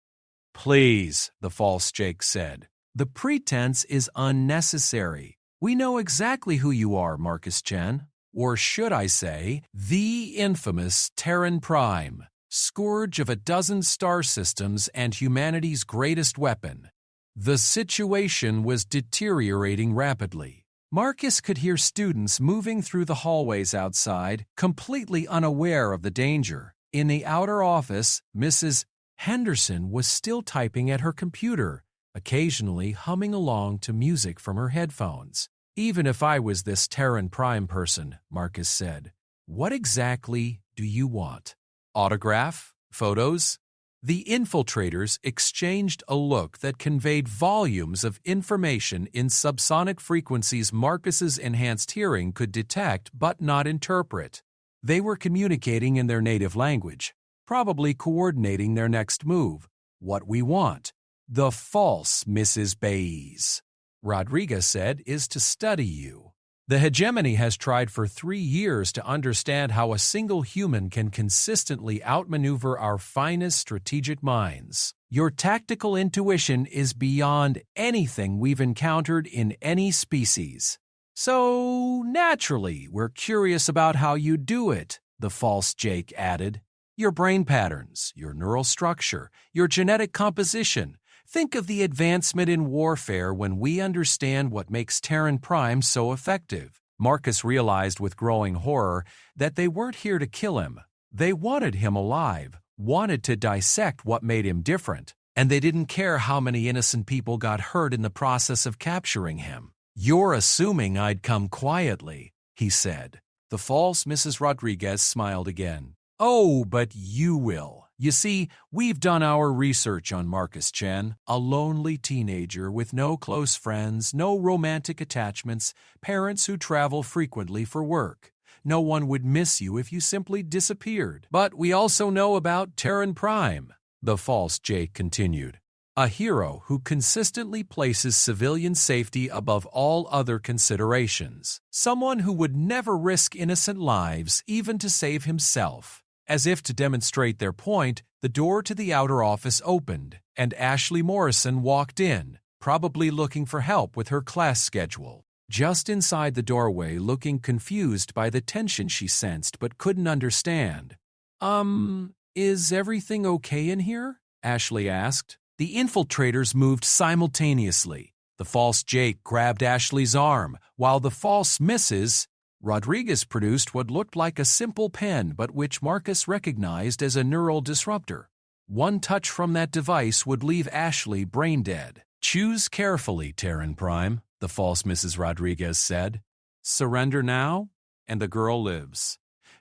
"Please," the false Jake said. "The pretense is unnecessary. We know exactly who you are, Marcus Chen. Or should I say, the infamous Terran Prime, scourge of a dozen star systems and humanity's greatest weapon." The situation was deteriorating rapidly. Marcus could hear students moving through the hallways outside, completely unaware of the danger. In the outer office, Mrs. Henderson was still typing at her computer, occasionally humming along to music from her headphones. "Even if I was this Terran Prime person," Marcus said, "what exactly do you want? Autograph? Photos?" The infiltrators exchanged a look that conveyed volumes of information in subsonic frequencies Marcus's enhanced hearing could detect but not interpret. They were communicating in their native language, probably coordinating their next move. "What we want, the false Mrs. Baez," Rodriguez said, "is to study you. The hegemony has tried for 3 years to understand how a single human can consistently outmaneuver our finest strategic minds. Your tactical intuition is beyond anything we've encountered in any species. So, naturally, we're curious about how you do it, the false Jake added. Your brain patterns, your neural structure, your genetic composition. Think of the advancement in warfare when we understand what makes Terran Prime so effective. Marcus realized with growing horror that they weren't here to kill him. They wanted him alive, wanted to dissect what made him different, and they didn't care how many innocent people got hurt in the process of capturing him. "You're assuming I'd come quietly," he said. The false Mrs. Rodriguez smiled again. "Oh, but you will. You see, we've done our research on Marcus Chen, a lonely teenager with no close friends, no romantic attachments, parents who travel frequently for work. No one would miss you if you simply disappeared. But we also know about Terran Prime," the false Jake continued. "A hero who consistently places civilian safety above all other considerations. Someone who would never risk innocent lives, even to save himself." As if to demonstrate their point, the door to the outer office opened, and Ashley Morrison walked in, probably looking for help with her class schedule. Just inside the doorway, looking confused by the tension she sensed but couldn't understand. Is everything okay in here?" Ashley asked. The infiltrators moved simultaneously. The false Jake grabbed Ashley's arm, while the false Mrs. Rodriguez produced what looked like a simple pen but which Marcus recognized as a neural disruptor. One touch from that device would leave Ashley brain dead. "Choose carefully, Terran Prime," the false Mrs. Rodriguez said. "Surrender now, and the girl lives.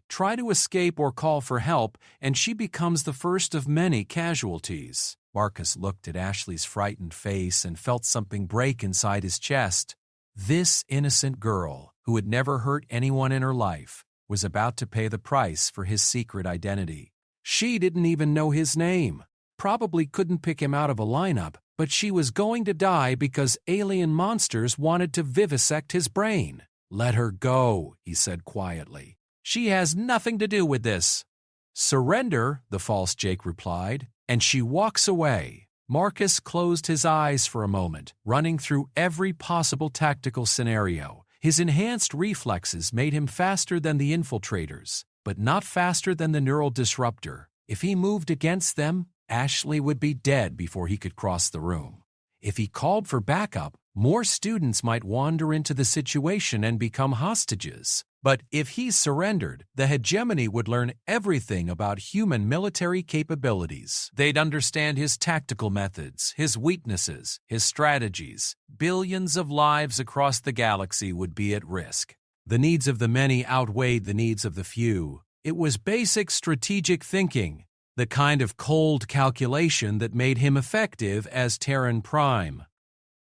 Try to escape or call for help, and she becomes the first of many casualties." Marcus looked at Ashley's frightened face and felt something break inside his chest. This innocent girl, who had never hurt anyone in her life, was about to pay the price for his secret identity. She didn't even know his name, probably couldn't pick him out of a lineup, but she was going to die because alien monsters wanted to vivisect his brain. "Let her go," he said quietly. "She has nothing to do with this." "Surrender," the false Jake replied, and she walks away. Marcus closed his eyes for a moment, running through every possible tactical scenario. His enhanced reflexes made him faster than the infiltrators, but not faster than the neural disruptor. If he moved against them, Ashley would be dead before he could cross the room. If he called for backup, more students might wander into the situation and become hostages. But if he surrendered, the hegemony would learn everything about human military capabilities. They'd understand his tactical methods, his weaknesses, his strategies. Billions of lives across the galaxy would be at risk. The needs of the many outweighed the needs of the few. It was basic strategic thinking, the kind of cold calculation that made him effective as Terran Prime.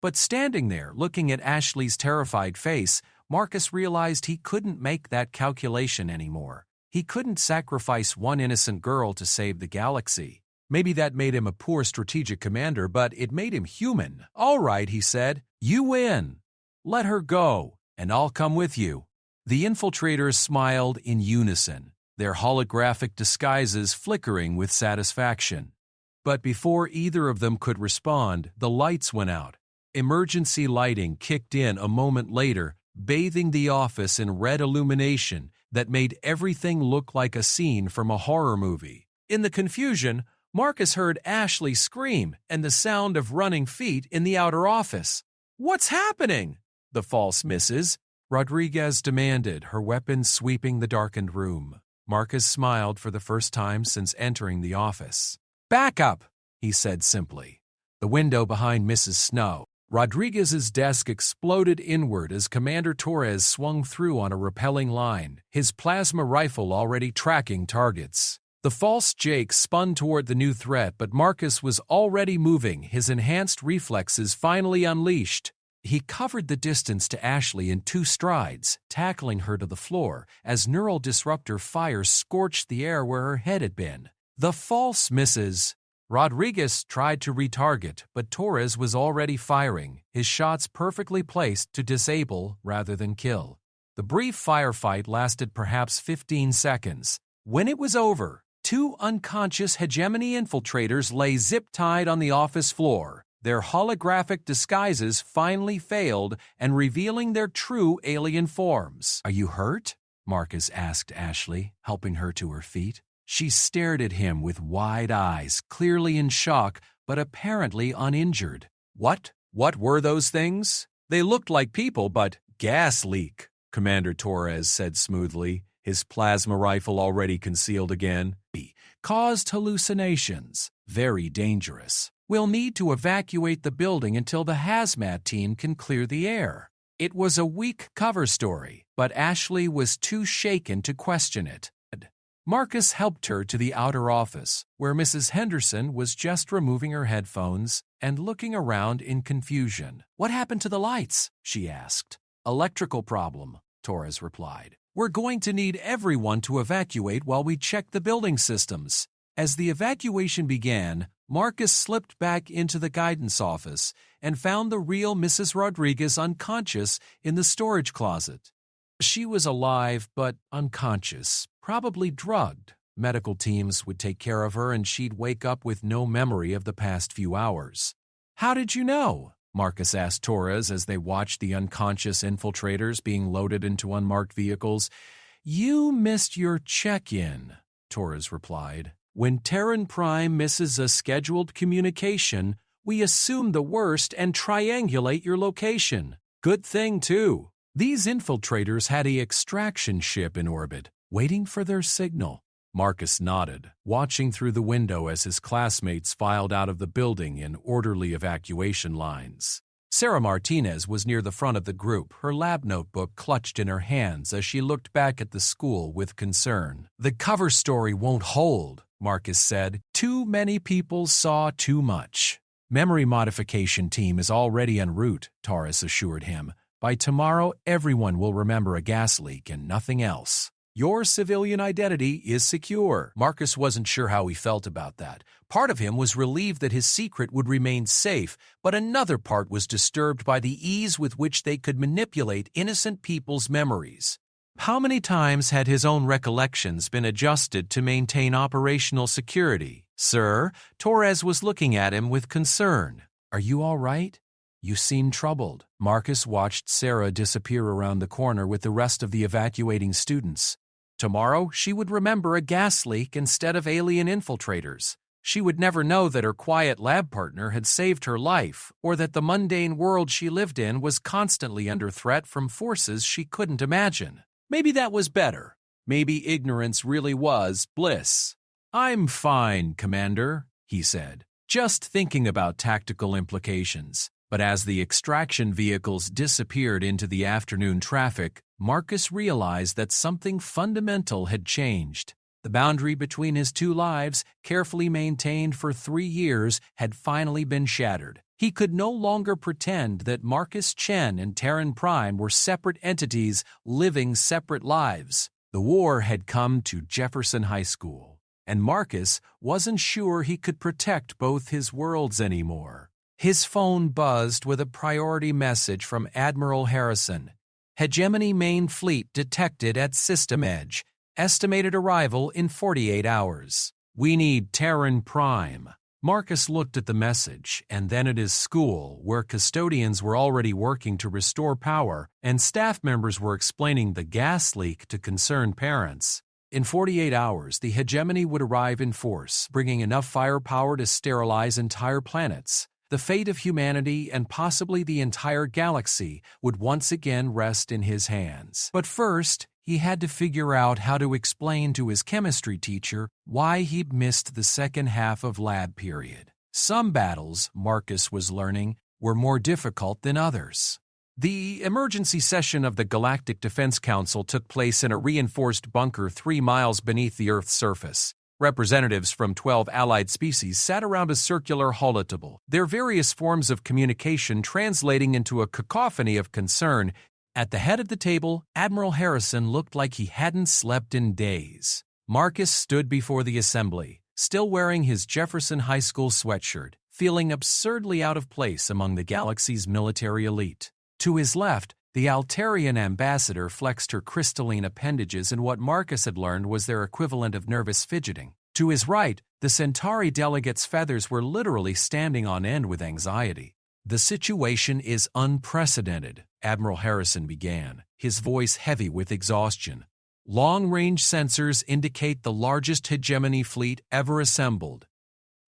But standing there, looking at Ashley's terrified face, Marcus realized he couldn't make that calculation anymore. He couldn't sacrifice one innocent girl to save the galaxy. Maybe that made him a poor strategic commander, but it made him human. "All right," he said, "you win. Let her go, and I'll come with you." The infiltrators smiled in unison, their holographic disguises flickering with satisfaction. But before either of them could respond, the lights went out. Emergency lighting kicked in a moment later, bathing the office in red illumination that made everything look like a scene from a horror movie. In the confusion, Marcus heard Ashley scream and the sound of running feet in the outer office. "What's happening?" the false Mrs. Rodriguez demanded, her weapon sweeping the darkened room. Marcus smiled for the first time since entering the office. "Back up," he said simply. The window behind Mrs. Snow Rodriguez's desk exploded inward as Commander Torres swung through on a repelling line, his plasma rifle already tracking targets. The false Jake spun toward the new threat, but Marcus was already moving, his enhanced reflexes finally unleashed. He covered the distance to Ashley in 2 strides, tackling her to the floor as neural disruptor fire scorched the air where her head had been. The false Mrs. Rodriguez tried to retarget, but Torres was already firing, his shots perfectly placed to disable rather than kill. The brief firefight lasted perhaps 15 seconds. When it was over, two unconscious hegemony infiltrators lay zip-tied on the office floor. Their holographic disguises finally failed and revealing their true alien forms. "Are you hurt?" Marcus asked Ashley, helping her to her feet. She stared at him with wide eyes, clearly in shock, but apparently uninjured. What were those things? "They looked like people, but—" "Gas leak," Commander Torres said smoothly, his plasma rifle already concealed again. "Caused hallucinations. Very dangerous. We'll need to evacuate the building until the hazmat team can clear the air." It was a weak cover story, but Ashley was too shaken to question it. Marcus helped her to the outer office, where Mrs. Henderson was just removing her headphones and looking around in confusion. "What happened to the lights?" she asked. "Electrical problem," Torres replied. "We're going to need everyone to evacuate while we check the building systems." As the evacuation began, Marcus slipped back into the guidance office and found the real Mrs. Rodriguez unconscious in the storage closet. She was alive but unconscious, probably drugged. Medical teams would take care of her and she'd wake up with no memory of the past few hours. "How did you know?" Marcus asked Torres as they watched the unconscious infiltrators being loaded into unmarked vehicles. "You missed your check-in," Torres replied. "When Terran Prime misses a scheduled communication, we assume the worst and triangulate your location. Good thing, too. These infiltrators had an extraction ship in orbit, waiting for their signal." Marcus nodded, watching through the window as his classmates filed out of the building in orderly evacuation lines. Sarah Martinez was near the front of the group, her lab notebook clutched in her hands as she looked back at the school with concern. "The cover story won't hold," Marcus said. "Too many people saw too much." "Memory modification team is already en route," Torres assured him. "By tomorrow, everyone will remember a gas leak and nothing else. Your civilian identity is secure." Marcus wasn't sure how he felt about that. Part of him was relieved that his secret would remain safe, but another part was disturbed by the ease with which they could manipulate innocent people's memories. How many times had his own recollections been adjusted to maintain operational security? "Sir," Torres was looking at him with concern. "Are you all right? You seem troubled." Marcus watched Sarah disappear around the corner with the rest of the evacuating students. Tomorrow, she would remember a gas leak instead of alien infiltrators. She would never know that her quiet lab partner had saved her life, or that the mundane world she lived in was constantly under threat from forces she couldn't imagine. Maybe that was better. Maybe ignorance really was bliss. "I'm fine, Commander," he said, just thinking about tactical implications. But as the extraction vehicles disappeared into the afternoon traffic, Marcus realized that something fundamental had changed. The boundary between his two lives, carefully maintained for 3 years, had finally been shattered. He could no longer pretend that Marcus Chen and Terran Prime were separate entities living separate lives. The war had come to Jefferson High School, and Marcus wasn't sure he could protect both his worlds anymore. His phone buzzed with a priority message from Admiral Harrison. "Hegemony main fleet detected at System Edge. Estimated arrival in 48 hours. We need Terran Prime." Marcus looked at the message and then at his school, where custodians were already working to restore power and staff members were explaining the gas leak to concerned parents. In 48 hours, the hegemony would arrive in force, bringing enough firepower to sterilize entire planets. The fate of humanity and possibly the entire galaxy would once again rest in his hands. But first, he had to figure out how to explain to his chemistry teacher why he'd missed the second half of lab period. Some battles, Marcus was learning, were more difficult than others. The emergency session of the Galactic Defense Council took place in a reinforced bunker 3 miles beneath the Earth's surface. Representatives from 12 allied species sat around a circular holotable, their various forms of communication translating into a cacophony of concern. At the head of the table, Admiral Harrison looked like he hadn't slept in days. Marcus stood before the assembly, still wearing his Jefferson High School sweatshirt, feeling absurdly out of place among the galaxy's military elite. To his left, The Altarian ambassador flexed her crystalline appendages, and what Marcus had learned was their equivalent of nervous fidgeting. To his right, the Centauri delegate's feathers were literally standing on end with anxiety. "The situation is unprecedented," Admiral Harrison began, his voice heavy with exhaustion. "Long-range sensors indicate the largest hegemony fleet ever assembled.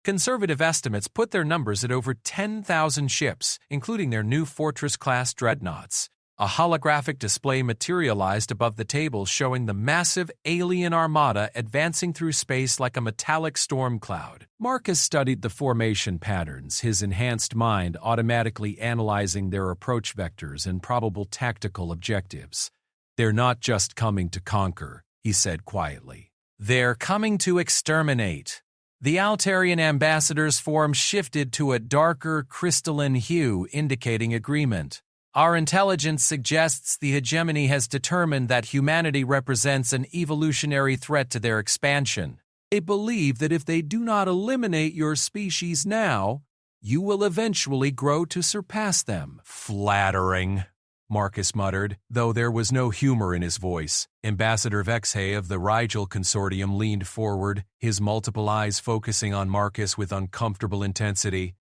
Conservative estimates put their numbers at over 10,000 ships, including their new Fortress-class dreadnoughts." A holographic display materialized above the table showing the massive alien armada advancing through space like a metallic storm cloud. Marcus studied the formation patterns, his enhanced mind automatically analyzing their approach vectors and probable tactical objectives. "They're not just coming to conquer," he said quietly. "They're coming to exterminate." The Altarian ambassador's form shifted to a darker crystalline hue, indicating agreement. "Our intelligence suggests the hegemony has determined that humanity represents an evolutionary threat to their expansion. They believe that if they do not eliminate your species now, you will eventually grow to surpass them." "Flattering," Marcus muttered, though there was no humor in his voice. Ambassador Vexhay of the Rigel Consortium leaned forward, his multiple eyes focusing on Marcus with uncomfortable intensity.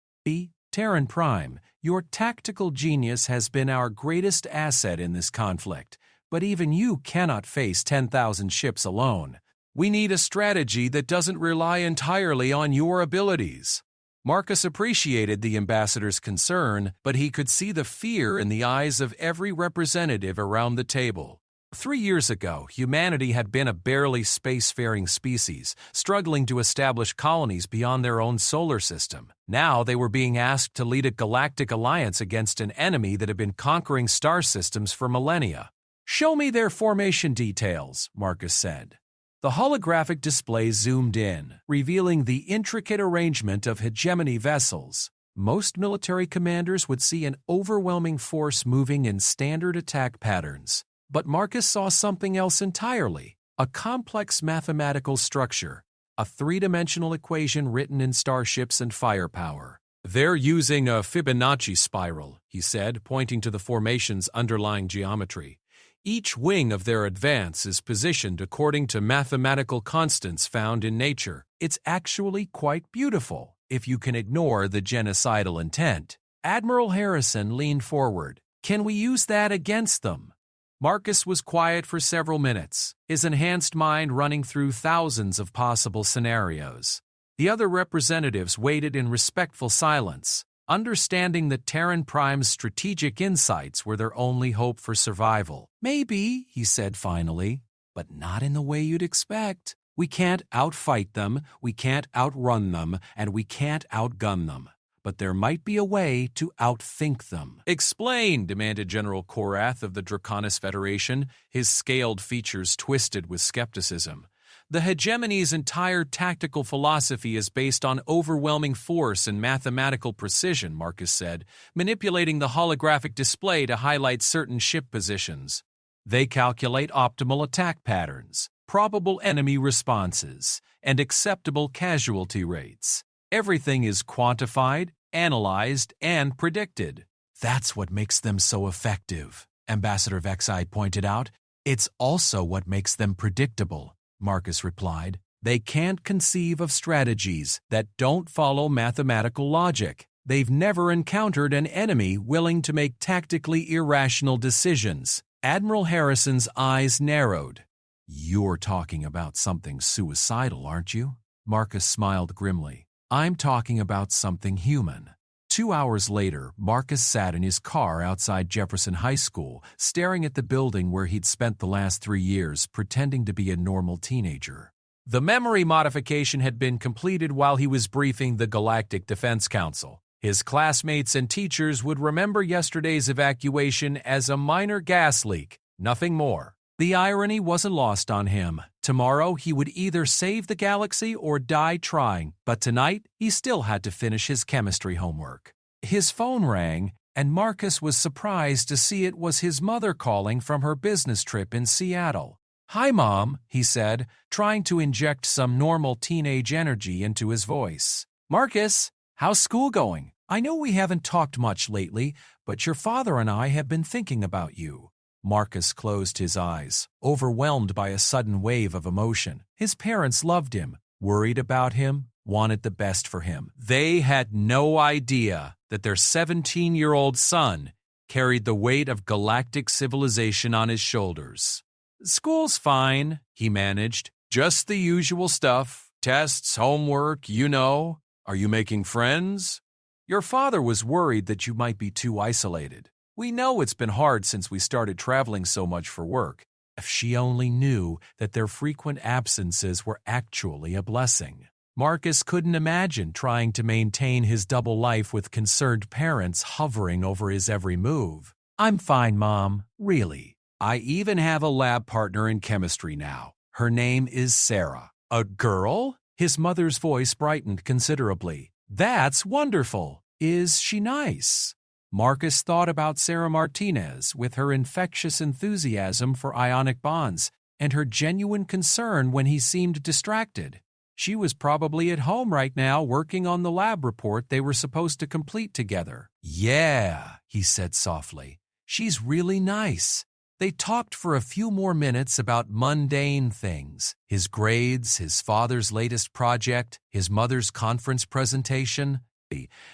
"Terran Prime, your tactical genius has been our greatest asset in this conflict, but even you cannot face 10,000 ships alone. We need a strategy that doesn't rely entirely on your abilities." Marcus appreciated the ambassador's concern, but he could see the fear in the eyes of every representative around the table. 3 years ago, humanity had been a barely spacefaring species, struggling to establish colonies beyond their own solar system. Now they were being asked to lead a galactic alliance against an enemy that had been conquering star systems for millennia. "Show me their formation details," Marcus said. The holographic display zoomed in, revealing the intricate arrangement of hegemony vessels. Most military commanders would see an overwhelming force moving in standard attack patterns. But Marcus saw something else entirely, a complex mathematical structure, a three-dimensional equation written in starships and firepower. "They're using a Fibonacci spiral," he said, pointing to the formation's underlying geometry. "Each wing of their advance is positioned according to mathematical constants found in nature. It's actually quite beautiful, if you can ignore the genocidal intent." Admiral Harrison leaned forward. "Can we use that against them?" Marcus was quiet for several minutes, his enhanced mind running through thousands of possible scenarios. The other representatives waited in respectful silence, understanding that Terran Prime's strategic insights were their only hope for survival. "Maybe," he said finally, "but not in the way you'd expect. We can't outfight them, we can't outrun them, and we can't outgun them. But there might be a way to outthink them." "Explain," demanded General Korath of the Draconis Federation, his scaled features twisted with skepticism. "The hegemony's entire tactical philosophy is based on overwhelming force and mathematical precision," Marcus said, manipulating the holographic display to highlight certain ship positions. "They calculate optimal attack patterns, probable enemy responses, and acceptable casualty rates. Everything is quantified, analyzed, and predicted." "That's what makes them so effective," Ambassador Vexhay pointed out. "It's also what makes them predictable," Marcus replied. "They can't conceive of strategies that don't follow mathematical logic. They've never encountered an enemy willing to make tactically irrational decisions." Admiral Harrison's eyes narrowed. "You're talking about something suicidal, aren't you?" Marcus smiled grimly. "I'm talking about something human." 2 hours later, Marcus sat in his car outside Jefferson High School, staring at the building where he'd spent the last 3 years pretending to be a normal teenager. The memory modification had been completed while he was briefing the Galactic Defense Council. His classmates and teachers would remember yesterday's evacuation as a minor gas leak, nothing more. The irony wasn't lost on him. Tomorrow he would either save the galaxy or die trying, but tonight he still had to finish his chemistry homework. His phone rang, and Marcus was surprised to see it was his mother calling from her business trip in Seattle. "Hi, Mom," he said, trying to inject some normal teenage energy into his voice. "Marcus, how's school going?" I know we haven't talked much lately, but your father and I have been thinking about you." Marcus closed his eyes, overwhelmed by a sudden wave of emotion. His parents loved him, worried about him, wanted the best for him. They had no idea that their 17-year-old son carried the weight of galactic civilization on his shoulders. "School's fine," he managed. "Just the usual stuff. Tests, homework, you know. Are you making friends? Your father was worried that you might be too isolated. We know it's been hard since we started traveling so much for work." If she only knew that their frequent absences were actually a blessing. Marcus couldn't imagine trying to maintain his double life with concerned parents hovering over his every move. "I'm fine, Mom. Really. I even have a lab partner in chemistry now. Her name is Sarah." "A girl?" His mother's voice brightened considerably. "That's wonderful. Is she nice?" Marcus thought about Sarah Martinez with her infectious enthusiasm for ionic bonds and her genuine concern when he seemed distracted. She was probably at home right now working on the lab report they were supposed to complete together. "Yeah," he said softly. "She's really nice." They talked for a few more minutes about mundane things. His grades, his father's latest project, his mother's conference presentation.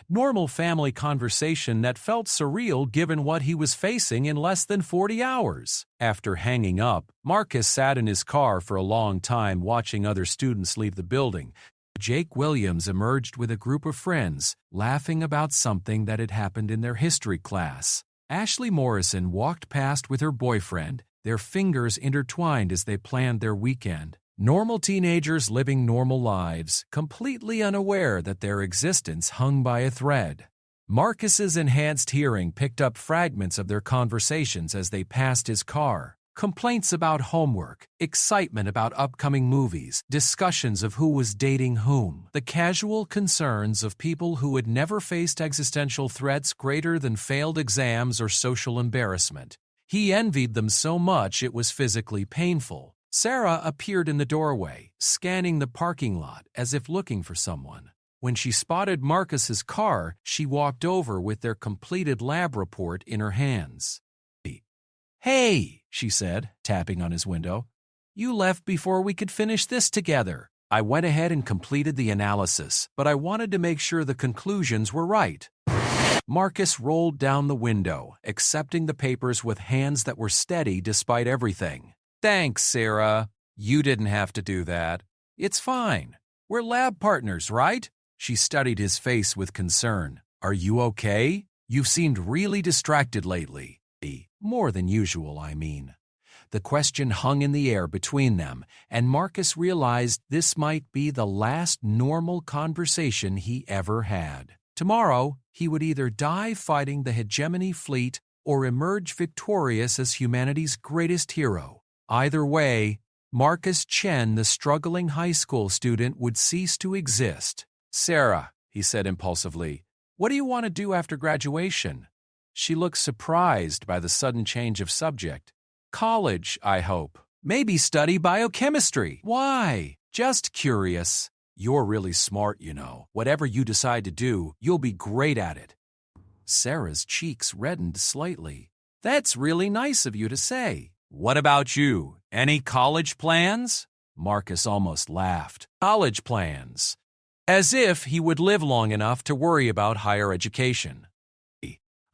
Normal family conversation that felt surreal given what he was facing in less than 40 hours. After hanging up, Marcus sat in his car for a long time watching other students leave the building. Jake Williams emerged with a group of friends, laughing about something that had happened in their history class. Ashley Morrison walked past with her boyfriend, their fingers intertwined as they planned their weekend. Normal teenagers living normal lives, completely unaware that their existence hung by a thread. Marcus's enhanced hearing picked up fragments of their conversations as they passed his car. Complaints about homework, excitement about upcoming movies, discussions of who was dating whom, the casual concerns of people who had never faced existential threats greater than failed exams or social embarrassment. He envied them so much it was physically painful. Sarah appeared in the doorway, scanning the parking lot as if looking for someone. When she spotted Marcus's car, she walked over with their completed lab report in her hands. "Hey," she said, tapping on his window. "You left before we could finish this together." "I went ahead and completed the analysis, but I wanted to make sure the conclusions were right." Marcus rolled down the window, accepting the papers with hands that were steady despite everything. "Thanks, Sarah. You didn't have to do that. It's fine. We're lab partners, right?" She studied his face with concern. "Are you okay? You've seemed really distracted lately." More than usual, I mean. The question hung in the air between them, and Marcus realized this might be the last normal conversation he ever had. Tomorrow, he would either die fighting the hegemony fleet or emerge victorious as humanity's greatest hero. Either way, Marcus Chen, the struggling high school student, would cease to exist. "Sarah," he said impulsively, "what do you want to do after graduation?" She looked surprised by the sudden change of subject. "College, I hope. Maybe study biochemistry." "Why?" "Just curious. You're really smart, you know. Whatever you decide to do, you'll be great at it." Sarah's cheeks reddened slightly. "That's really nice of you to say. What about you? Any college plans?" Marcus almost laughed. "College plans." As if he would live long enough to worry about higher education.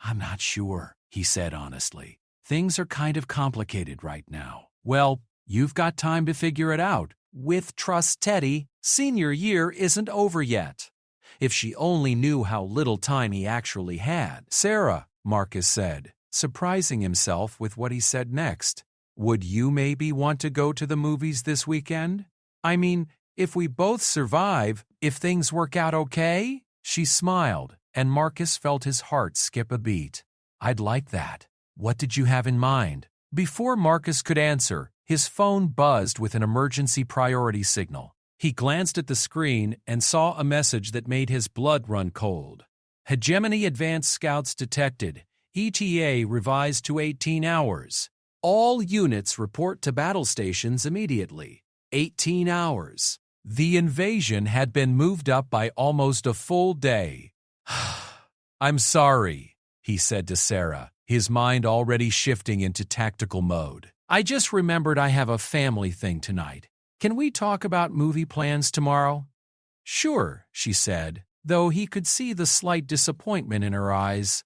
"I'm not sure," he said honestly. "Things are kind of complicated right now." "Well, you've got time to figure it out. With Trust Teddy, senior year isn't over yet." If she only knew how little time he actually had. "Sarah," Marcus said, surprising himself with what he said next, "would you maybe want to go to the movies this weekend? I mean, if we both survive, if things work out okay?" She smiled, and Marcus felt his heart skip a beat. "I'd like that. What did you have in mind?" Before Marcus could answer, his phone buzzed with an emergency priority signal. He glanced at the screen and saw a message that made his blood run cold. "Hegemony Advanced Scouts detected. ETA revised to 18 hours. All units report to battle stations immediately." 18 hours. The invasion had been moved up by almost a full day. "I'm sorry," he said to Sarah, his mind already shifting into tactical mode. "I just remembered I have a family thing tonight. Can we talk about movie plans tomorrow?" "Sure," she said, though he could see the slight disappointment in her eyes.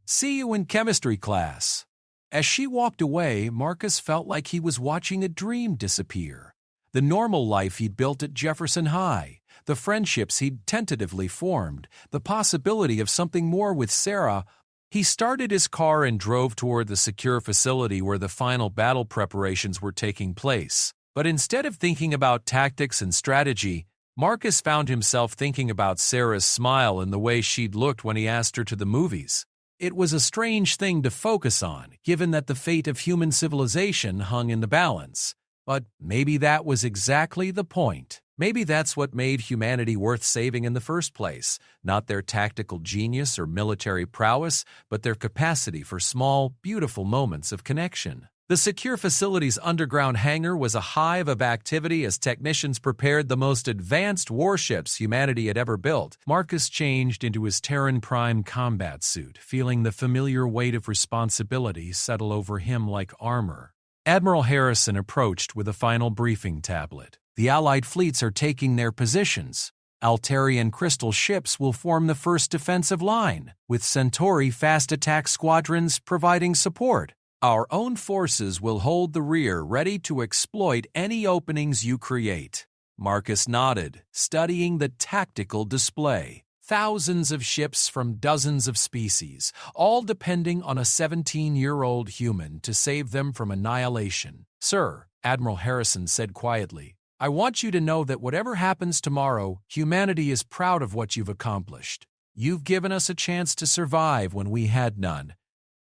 "See you in chemistry class." As she walked away, Marcus felt like he was watching a dream disappear. The normal life he'd built at Jefferson High, the friendships he'd tentatively formed, the possibility of something more with Sarah. He started his car and drove toward the secure facility where the final battle preparations were taking place. But instead of thinking about tactics and strategy, Marcus found himself thinking about Sarah's smile and the way she'd looked when he asked her to the movies. It was a strange thing to focus on, given that the fate of human civilization hung in the balance. But maybe that was exactly the point. Maybe that's what made humanity worth saving in the first place, not their tactical genius or military prowess, but their capacity for small, beautiful moments of connection. The secure facility's underground hangar was a hive of activity as technicians prepared the most advanced warships humanity had ever built. Marcus changed into his Terran Prime combat suit, feeling the familiar weight of responsibility settle over him like armor. Admiral Harrison approached with a final briefing tablet. "The Allied fleets are taking their positions. Altarian crystal ships will form the first defensive line, with Centauri fast attack squadrons providing support. Our own forces will hold the rear, ready to exploit any openings you create." Marcus nodded, studying the tactical display. Thousands of ships from dozens of species, all depending on a 17-year-old human to save them from annihilation. "Sir," Admiral Harrison said quietly, "I want you to know that whatever happens tomorrow, humanity is proud of what you've accomplished. You've given us a chance to survive when we had none."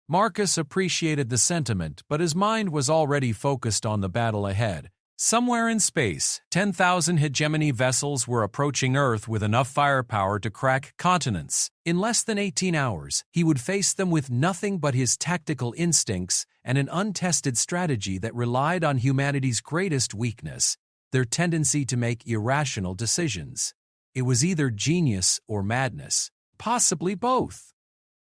Marcus appreciated the sentiment, but his mind was already focused on the battle ahead. Somewhere in space, 10,000 hegemony vessels were approaching Earth with enough firepower to crack continents. In less than 18 hours, he would face them with nothing but his tactical instincts and an untested strategy that relied on humanity's greatest weakness, their tendency to make irrational decisions. It was either genius or madness, possibly both.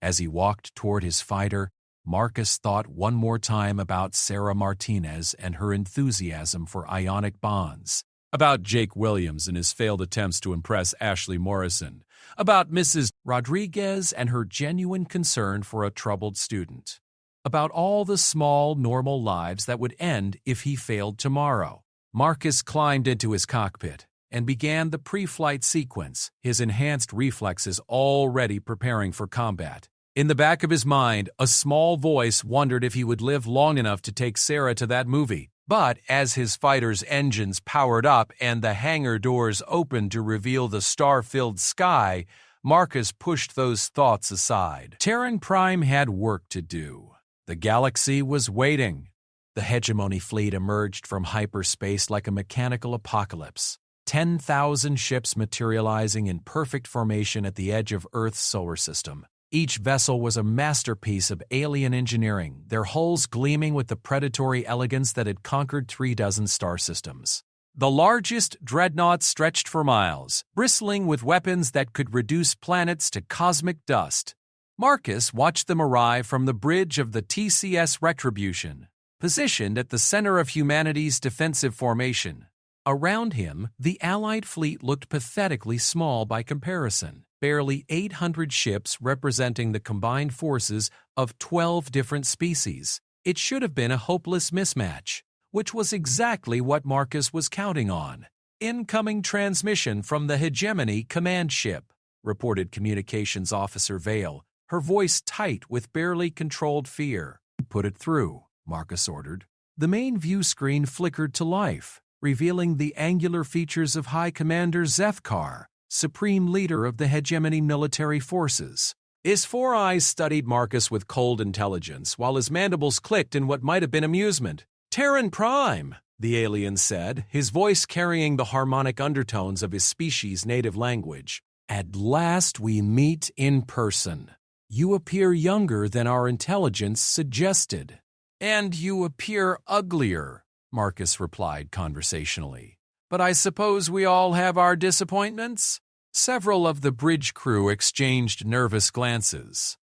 As he walked toward his fighter, Marcus thought one more time about Sarah Martinez and her enthusiasm for ionic bonds, about Jake Williams and his failed attempts to impress Ashley Morrison, about Mrs. Rodriguez and her genuine concern for a troubled student, about all the small, normal lives that would end if he failed tomorrow. Marcus climbed into his cockpit and began the pre-flight sequence, his enhanced reflexes already preparing for combat. In the back of his mind, a small voice wondered if he would live long enough to take Sarah to that movie. But as his fighter's engines powered up and the hangar doors opened to reveal the star-filled sky, Marcus pushed those thoughts aside. Terran Prime had work to do. The galaxy was waiting. The hegemony fleet emerged from hyperspace like a mechanical apocalypse. 10,000 ships materializing in perfect formation at the edge of Earth's solar system. Each vessel was a masterpiece of alien engineering, their hulls gleaming with the predatory elegance that had conquered 36 star systems. The largest dreadnoughts stretched for miles, bristling with weapons that could reduce planets to cosmic dust. Marcus watched them arrive from the bridge of the TCS Retribution, positioned at the center of humanity's defensive formation. Around him, the Allied fleet looked pathetically small by comparison. Barely 800 ships representing the combined forces of 12 different species. It should have been a hopeless mismatch, which was exactly what Marcus was counting on. "Incoming transmission from the Hegemony command ship," reported Communications Officer Vale, her voice tight with barely controlled fear. "Put it through," Marcus ordered. The main view screen flickered to life, revealing the angular features of High Commander Zethkar, supreme leader of the Hegemony military forces. His four eyes studied Marcus with cold intelligence, while his mandibles clicked in what might have been amusement. "Terran Prime," the alien said, his voice carrying the harmonic undertones of his species' native language. "At last we meet in person. You appear younger than our intelligence suggested." "And you appear uglier," Marcus replied conversationally. "But I suppose we all have our disappointments?" Several of the bridge crew exchanged nervous glances.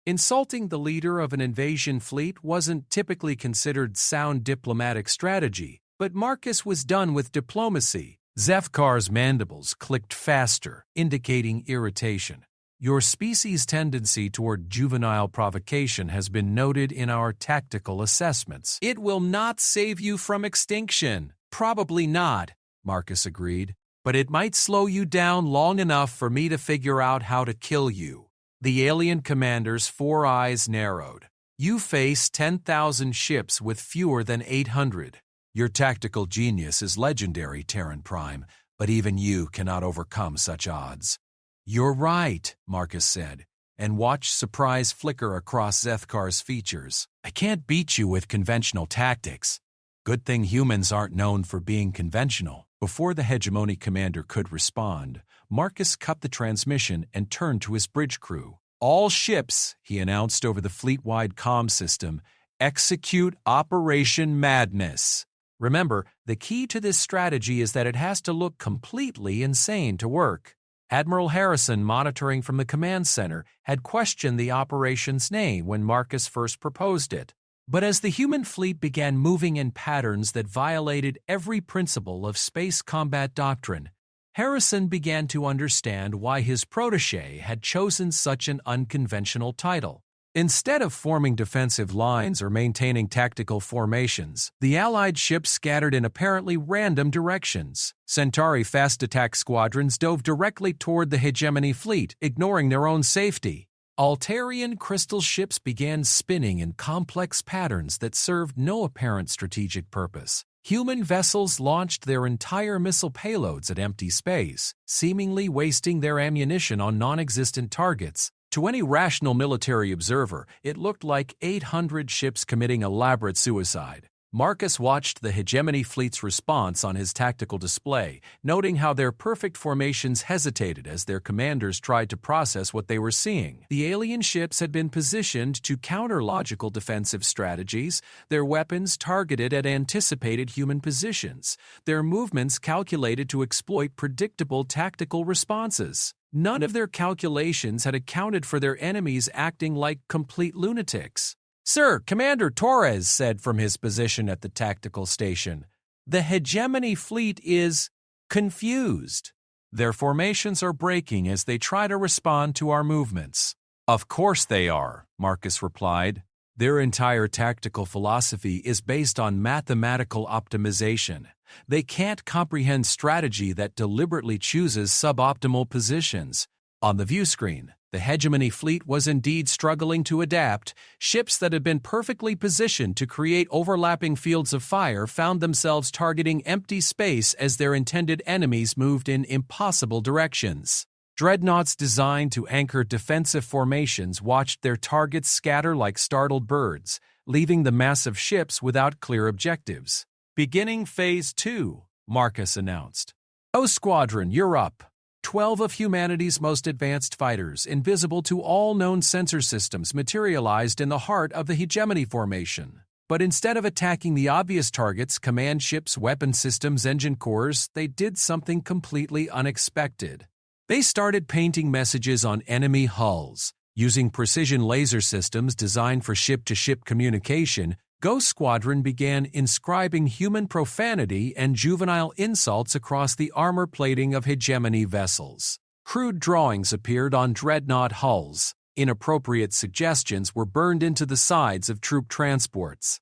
Insulting the leader of an invasion fleet wasn't typically considered sound diplomatic strategy, but Marcus was done with diplomacy. Zethkar's mandibles clicked faster, indicating irritation. Your species' tendency toward juvenile provocation has been noted in our tactical assessments. It will not save you from extinction. Probably not, Marcus agreed, but it might slow you down long enough for me to figure out how to kill you. The alien commander's 4 eyes narrowed. You face 10,000 ships with fewer than 800. Your tactical genius is legendary, Terran Prime, but even you cannot overcome such odds. You're right, Marcus said, and watched surprise flicker across Zethkar's features. I can't beat you with conventional tactics. Good thing humans aren't known for being conventional. Before the hegemony commander could respond, Marcus cut the transmission and turned to his bridge crew. All ships, he announced over the fleet-wide comm system, execute Operation Madness. Remember, the key to this strategy is that it has to look completely insane to work. Admiral Harrison, monitoring from the command center, had questioned the operation's name when Marcus first proposed it. But as the human fleet began moving in patterns that violated every principle of space combat doctrine, Harrison began to understand why his protégé had chosen such an unconventional title. Instead of forming defensive lines or maintaining tactical formations, the Allied ships scattered in apparently random directions. Centauri fast attack squadrons dove directly toward the hegemony fleet, ignoring their own safety. Altarian crystal ships began spinning in complex patterns that served no apparent strategic purpose. Human vessels launched their entire missile payloads at empty space, seemingly wasting their ammunition on non-existent targets. To any rational military observer, it looked like 800 ships committing elaborate suicide. Marcus watched the hegemony fleet's response on his tactical display, noting how their perfect formations hesitated as their commanders tried to process what they were seeing. The alien ships had been positioned to counter logical defensive strategies, their weapons targeted at anticipated human positions, their movements calculated to exploit predictable tactical responses. None of their calculations had accounted for their enemies acting like complete lunatics. "Sir, Commander Torres said from his position at the tactical station, the hegemony fleet is confused. Their formations are breaking as they try to respond to our movements." "Of course they are," Marcus replied. "Their entire tactical philosophy is based on mathematical optimization. They can't comprehend strategy that deliberately chooses suboptimal positions." On the view screen, the hegemony fleet was indeed struggling to adapt. Ships that had been perfectly positioned to create overlapping fields of fire found themselves targeting empty space as their intended enemies moved in impossible directions. Dreadnoughts designed to anchor defensive formations watched their targets scatter like startled birds, leaving the massive ships without clear objectives. "Beginning Phase 2, Marcus announced. "O Squadron, you're up. 12 of humanity's most advanced fighters, invisible to all known sensor systems, materialized in the heart of the hegemony formation. But instead of attacking the obvious targets, command ships, weapon systems, engine cores, they did something completely unexpected. They started painting messages on enemy hulls. Using precision laser systems designed for ship-to-ship communication, Ghost Squadron began inscribing human profanity and juvenile insults across the armor plating of hegemony vessels. Crude drawings appeared on dreadnought hulls. Inappropriate suggestions were burned into the sides of troop transports.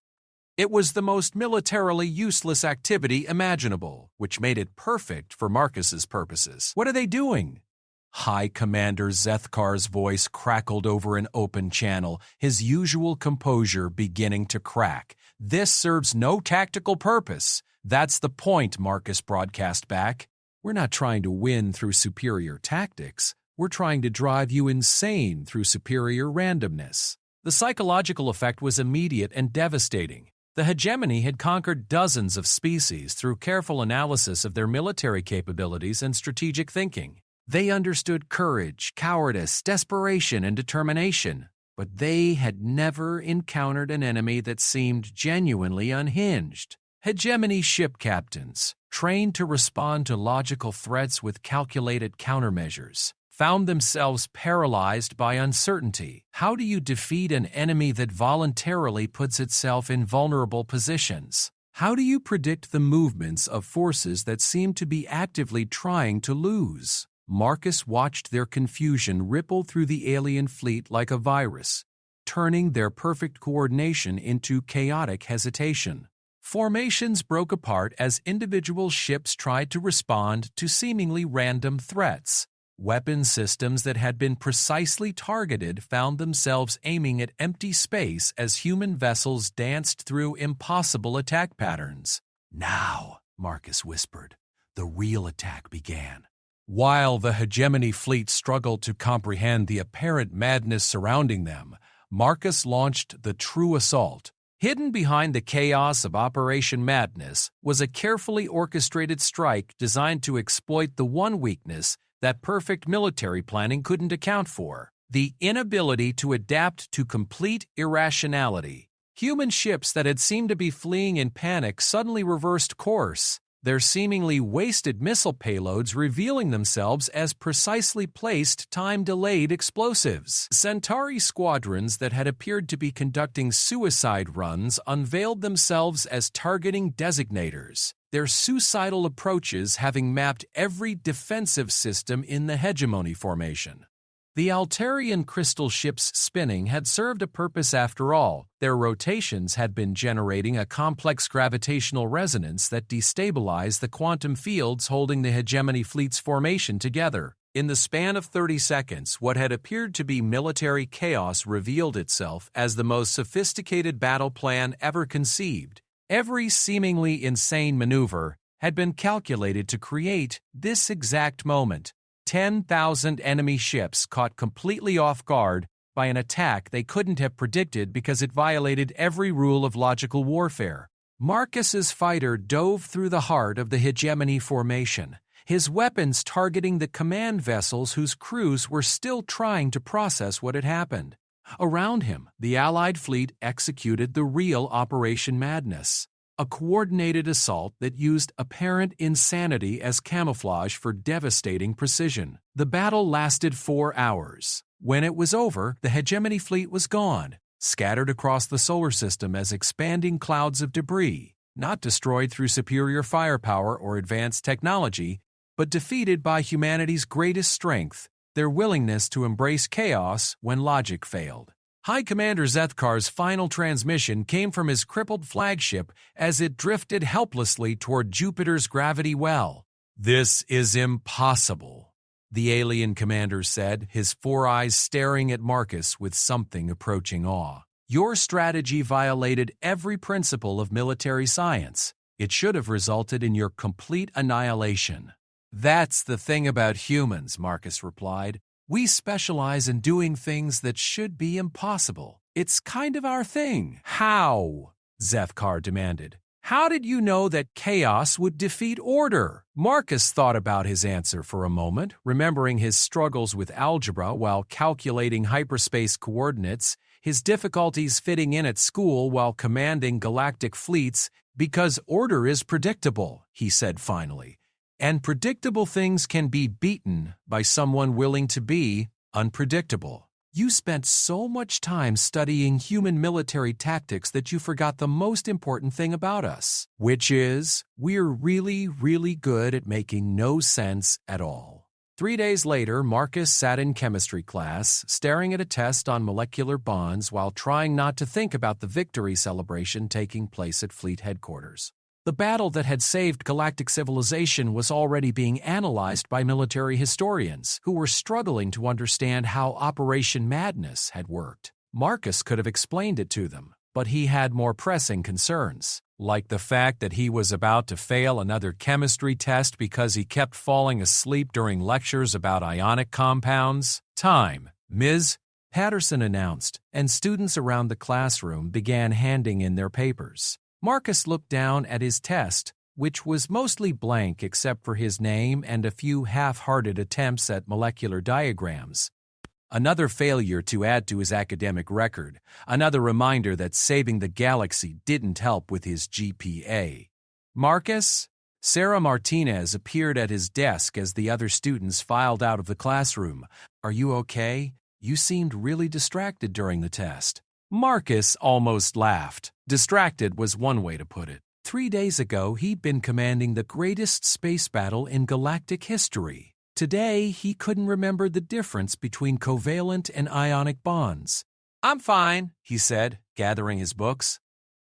It was the most militarily useless activity imaginable, which made it perfect for Marcus's purposes. "What are they doing?" High Commander Zethkar's voice crackled over an open channel, his usual composure beginning to crack. "This serves no tactical purpose. That's the point," Marcus broadcast back. "We're not trying to win through superior tactics. We're trying to drive you insane through superior randomness." The psychological effect was immediate and devastating. The hegemony had conquered dozens of species through careful analysis of their military capabilities and strategic thinking. They understood courage, cowardice, desperation, and determination, but they had never encountered an enemy that seemed genuinely unhinged. Hegemony ship captains, trained to respond to logical threats with calculated countermeasures, found themselves paralyzed by uncertainty. How do you defeat an enemy that voluntarily puts itself in vulnerable positions? How do you predict the movements of forces that seem to be actively trying to lose? Marcus watched their confusion ripple through the alien fleet like a virus, turning their perfect coordination into chaotic hesitation. Formations broke apart as individual ships tried to respond to seemingly random threats. Weapon systems that had been precisely targeted found themselves aiming at empty space as human vessels danced through impossible attack patterns. "Now," Marcus whispered, "the real attack began." While the hegemony fleet struggled to comprehend the apparent madness surrounding them, Marcus launched the true assault. Hidden behind the chaos of Operation Madness was a carefully orchestrated strike designed to exploit the one weakness that perfect military planning couldn't account for: the inability to adapt to complete irrationality. Human ships that had seemed to be fleeing in panic suddenly reversed course, their seemingly wasted missile payloads revealing themselves as precisely placed, time-delayed explosives. Centauri squadrons that had appeared to be conducting suicide runs unveiled themselves as targeting designators, their suicidal approaches having mapped every defensive system in the hegemony formation. The Altarian crystal ships spinning had served a purpose after all. Their rotations had been generating a complex gravitational resonance that destabilized the quantum fields holding the hegemony fleet's formation together. In the span of 30 seconds, what had appeared to be military chaos revealed itself as the most sophisticated battle plan ever conceived. Every seemingly insane maneuver had been calculated to create this exact moment. 10,000 enemy ships caught completely off guard by an attack they couldn't have predicted because it violated every rule of logical warfare. Marcus's fighter dove through the heart of the hegemony formation, his weapons targeting the command vessels whose crews were still trying to process what had happened. Around him, the Allied fleet executed the real Operation Madness, a coordinated assault that used apparent insanity as camouflage for devastating precision. The battle lasted 4 hours. When it was over, the hegemony fleet was gone, scattered across the solar system as expanding clouds of debris, not destroyed through superior firepower or advanced technology, but defeated by humanity's greatest strength, their willingness to embrace chaos when logic failed. High Commander Zethkar's final transmission came from his crippled flagship as it drifted helplessly toward Jupiter's gravity well. "This is impossible," the alien commander said, his 4 eyes staring at Marcus with something approaching awe. "Your strategy violated every principle of military science. It should have resulted in your complete annihilation." "That's the thing about humans," Marcus replied. "We specialize in doing things that should be impossible. It's kind of our thing." "How?" Zethkar demanded. "How did you know that chaos would defeat order?" Marcus thought about his answer for a moment, remembering his struggles with algebra while calculating hyperspace coordinates, his difficulties fitting in at school while commanding galactic fleets. "Because order is predictable," he said finally. "And predictable things can be beaten by someone willing to be unpredictable." "You spent so much time studying human military tactics that you forgot the most important thing about us, which is we're really, really good at making no sense at all." 3 days later, Marcus sat in chemistry class, staring at a test on molecular bonds while trying not to think about the victory celebration taking place at fleet headquarters. The battle that had saved galactic civilization was already being analyzed by military historians, who were struggling to understand how Operation Madness had worked. Marcus could have explained it to them, but he had more pressing concerns, like the fact that he was about to fail another chemistry test because he kept falling asleep during lectures about ionic compounds. "Time, Ms. Patterson announced, and students around the classroom began handing in their papers. Marcus looked down at his test, which was mostly blank except for his name and a few half-hearted attempts at molecular diagrams. Another failure to add to his academic record, another reminder that saving the galaxy didn't help with his GPA. Marcus? Sarah Martinez appeared at his desk as the other students filed out of the classroom. Are you okay? You seemed really distracted during the test. Marcus almost laughed. Distracted was one way to put it. 3 days ago, he'd been commanding the greatest space battle in galactic history. Today, he couldn't remember the difference between covalent and ionic bonds. I'm fine, he said, gathering his books.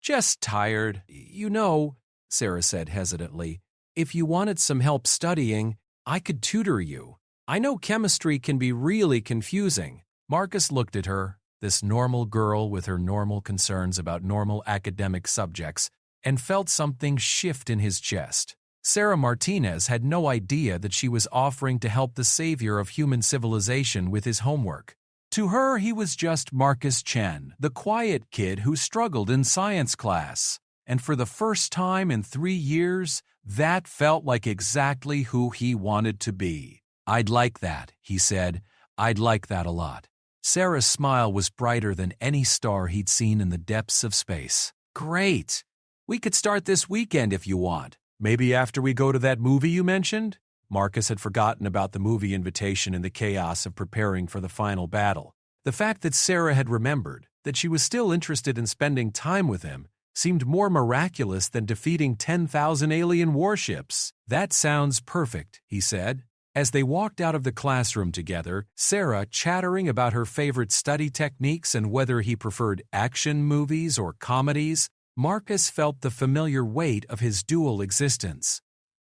Just tired. You know, Sarah said hesitantly, if you wanted some help studying, I could tutor you. I know chemistry can be really confusing. Marcus looked at her, this normal girl with her normal concerns about normal academic subjects, and felt something shift in his chest. Sarah Martinez had no idea that she was offering to help the savior of human civilization with his homework. To her, he was just Marcus Chen, the quiet kid who struggled in science class. And for the first time in 3 years, that felt like exactly who he wanted to be. I'd like that, he said. I'd like that a lot. Sarah's smile was brighter than any star he'd seen in the depths of space. Great! We could start this weekend if you want. Maybe after we go to that movie you mentioned? Marcus had forgotten about the movie invitation in the chaos of preparing for the final battle. The fact that Sarah had remembered, that she was still interested in spending time with him, seemed more miraculous than defeating 10,000 alien warships. That sounds perfect, he said. As they walked out of the classroom together, Sarah chattering about her favorite study techniques and whether he preferred action movies or comedies, Marcus felt the familiar weight of his dual existence.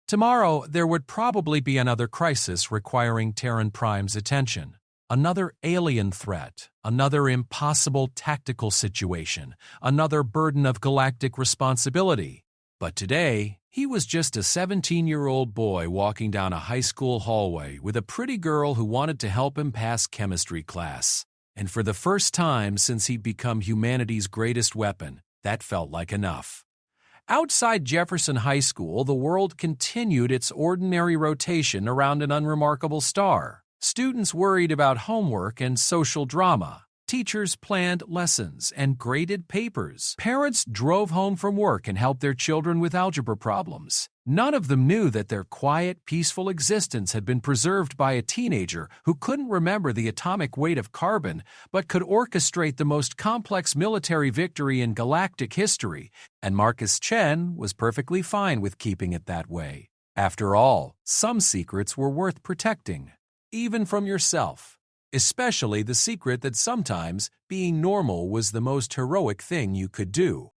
Tomorrow, there would probably be another crisis requiring Terran Prime's attention. Another alien threat, another impossible tactical situation, another burden of galactic responsibility. But today, he was just a 17-year-old boy walking down a high school hallway with a pretty girl who wanted to help him pass chemistry class. And for the first time since he'd become humanity's greatest weapon, that felt like enough. Outside Jefferson High School, the world continued its ordinary rotation around an unremarkable star. Students worried about homework and social drama. Teachers planned lessons and graded papers. Parents drove home from work and helped their children with algebra problems. None of them knew that their quiet, peaceful existence had been preserved by a teenager who couldn't remember the atomic weight of carbon, but could orchestrate the most complex military victory in galactic history, and Marcus Chen was perfectly fine with keeping it that way. After all, some secrets were worth protecting, even from yourself. Especially the secret that sometimes being normal was the most heroic thing you could do.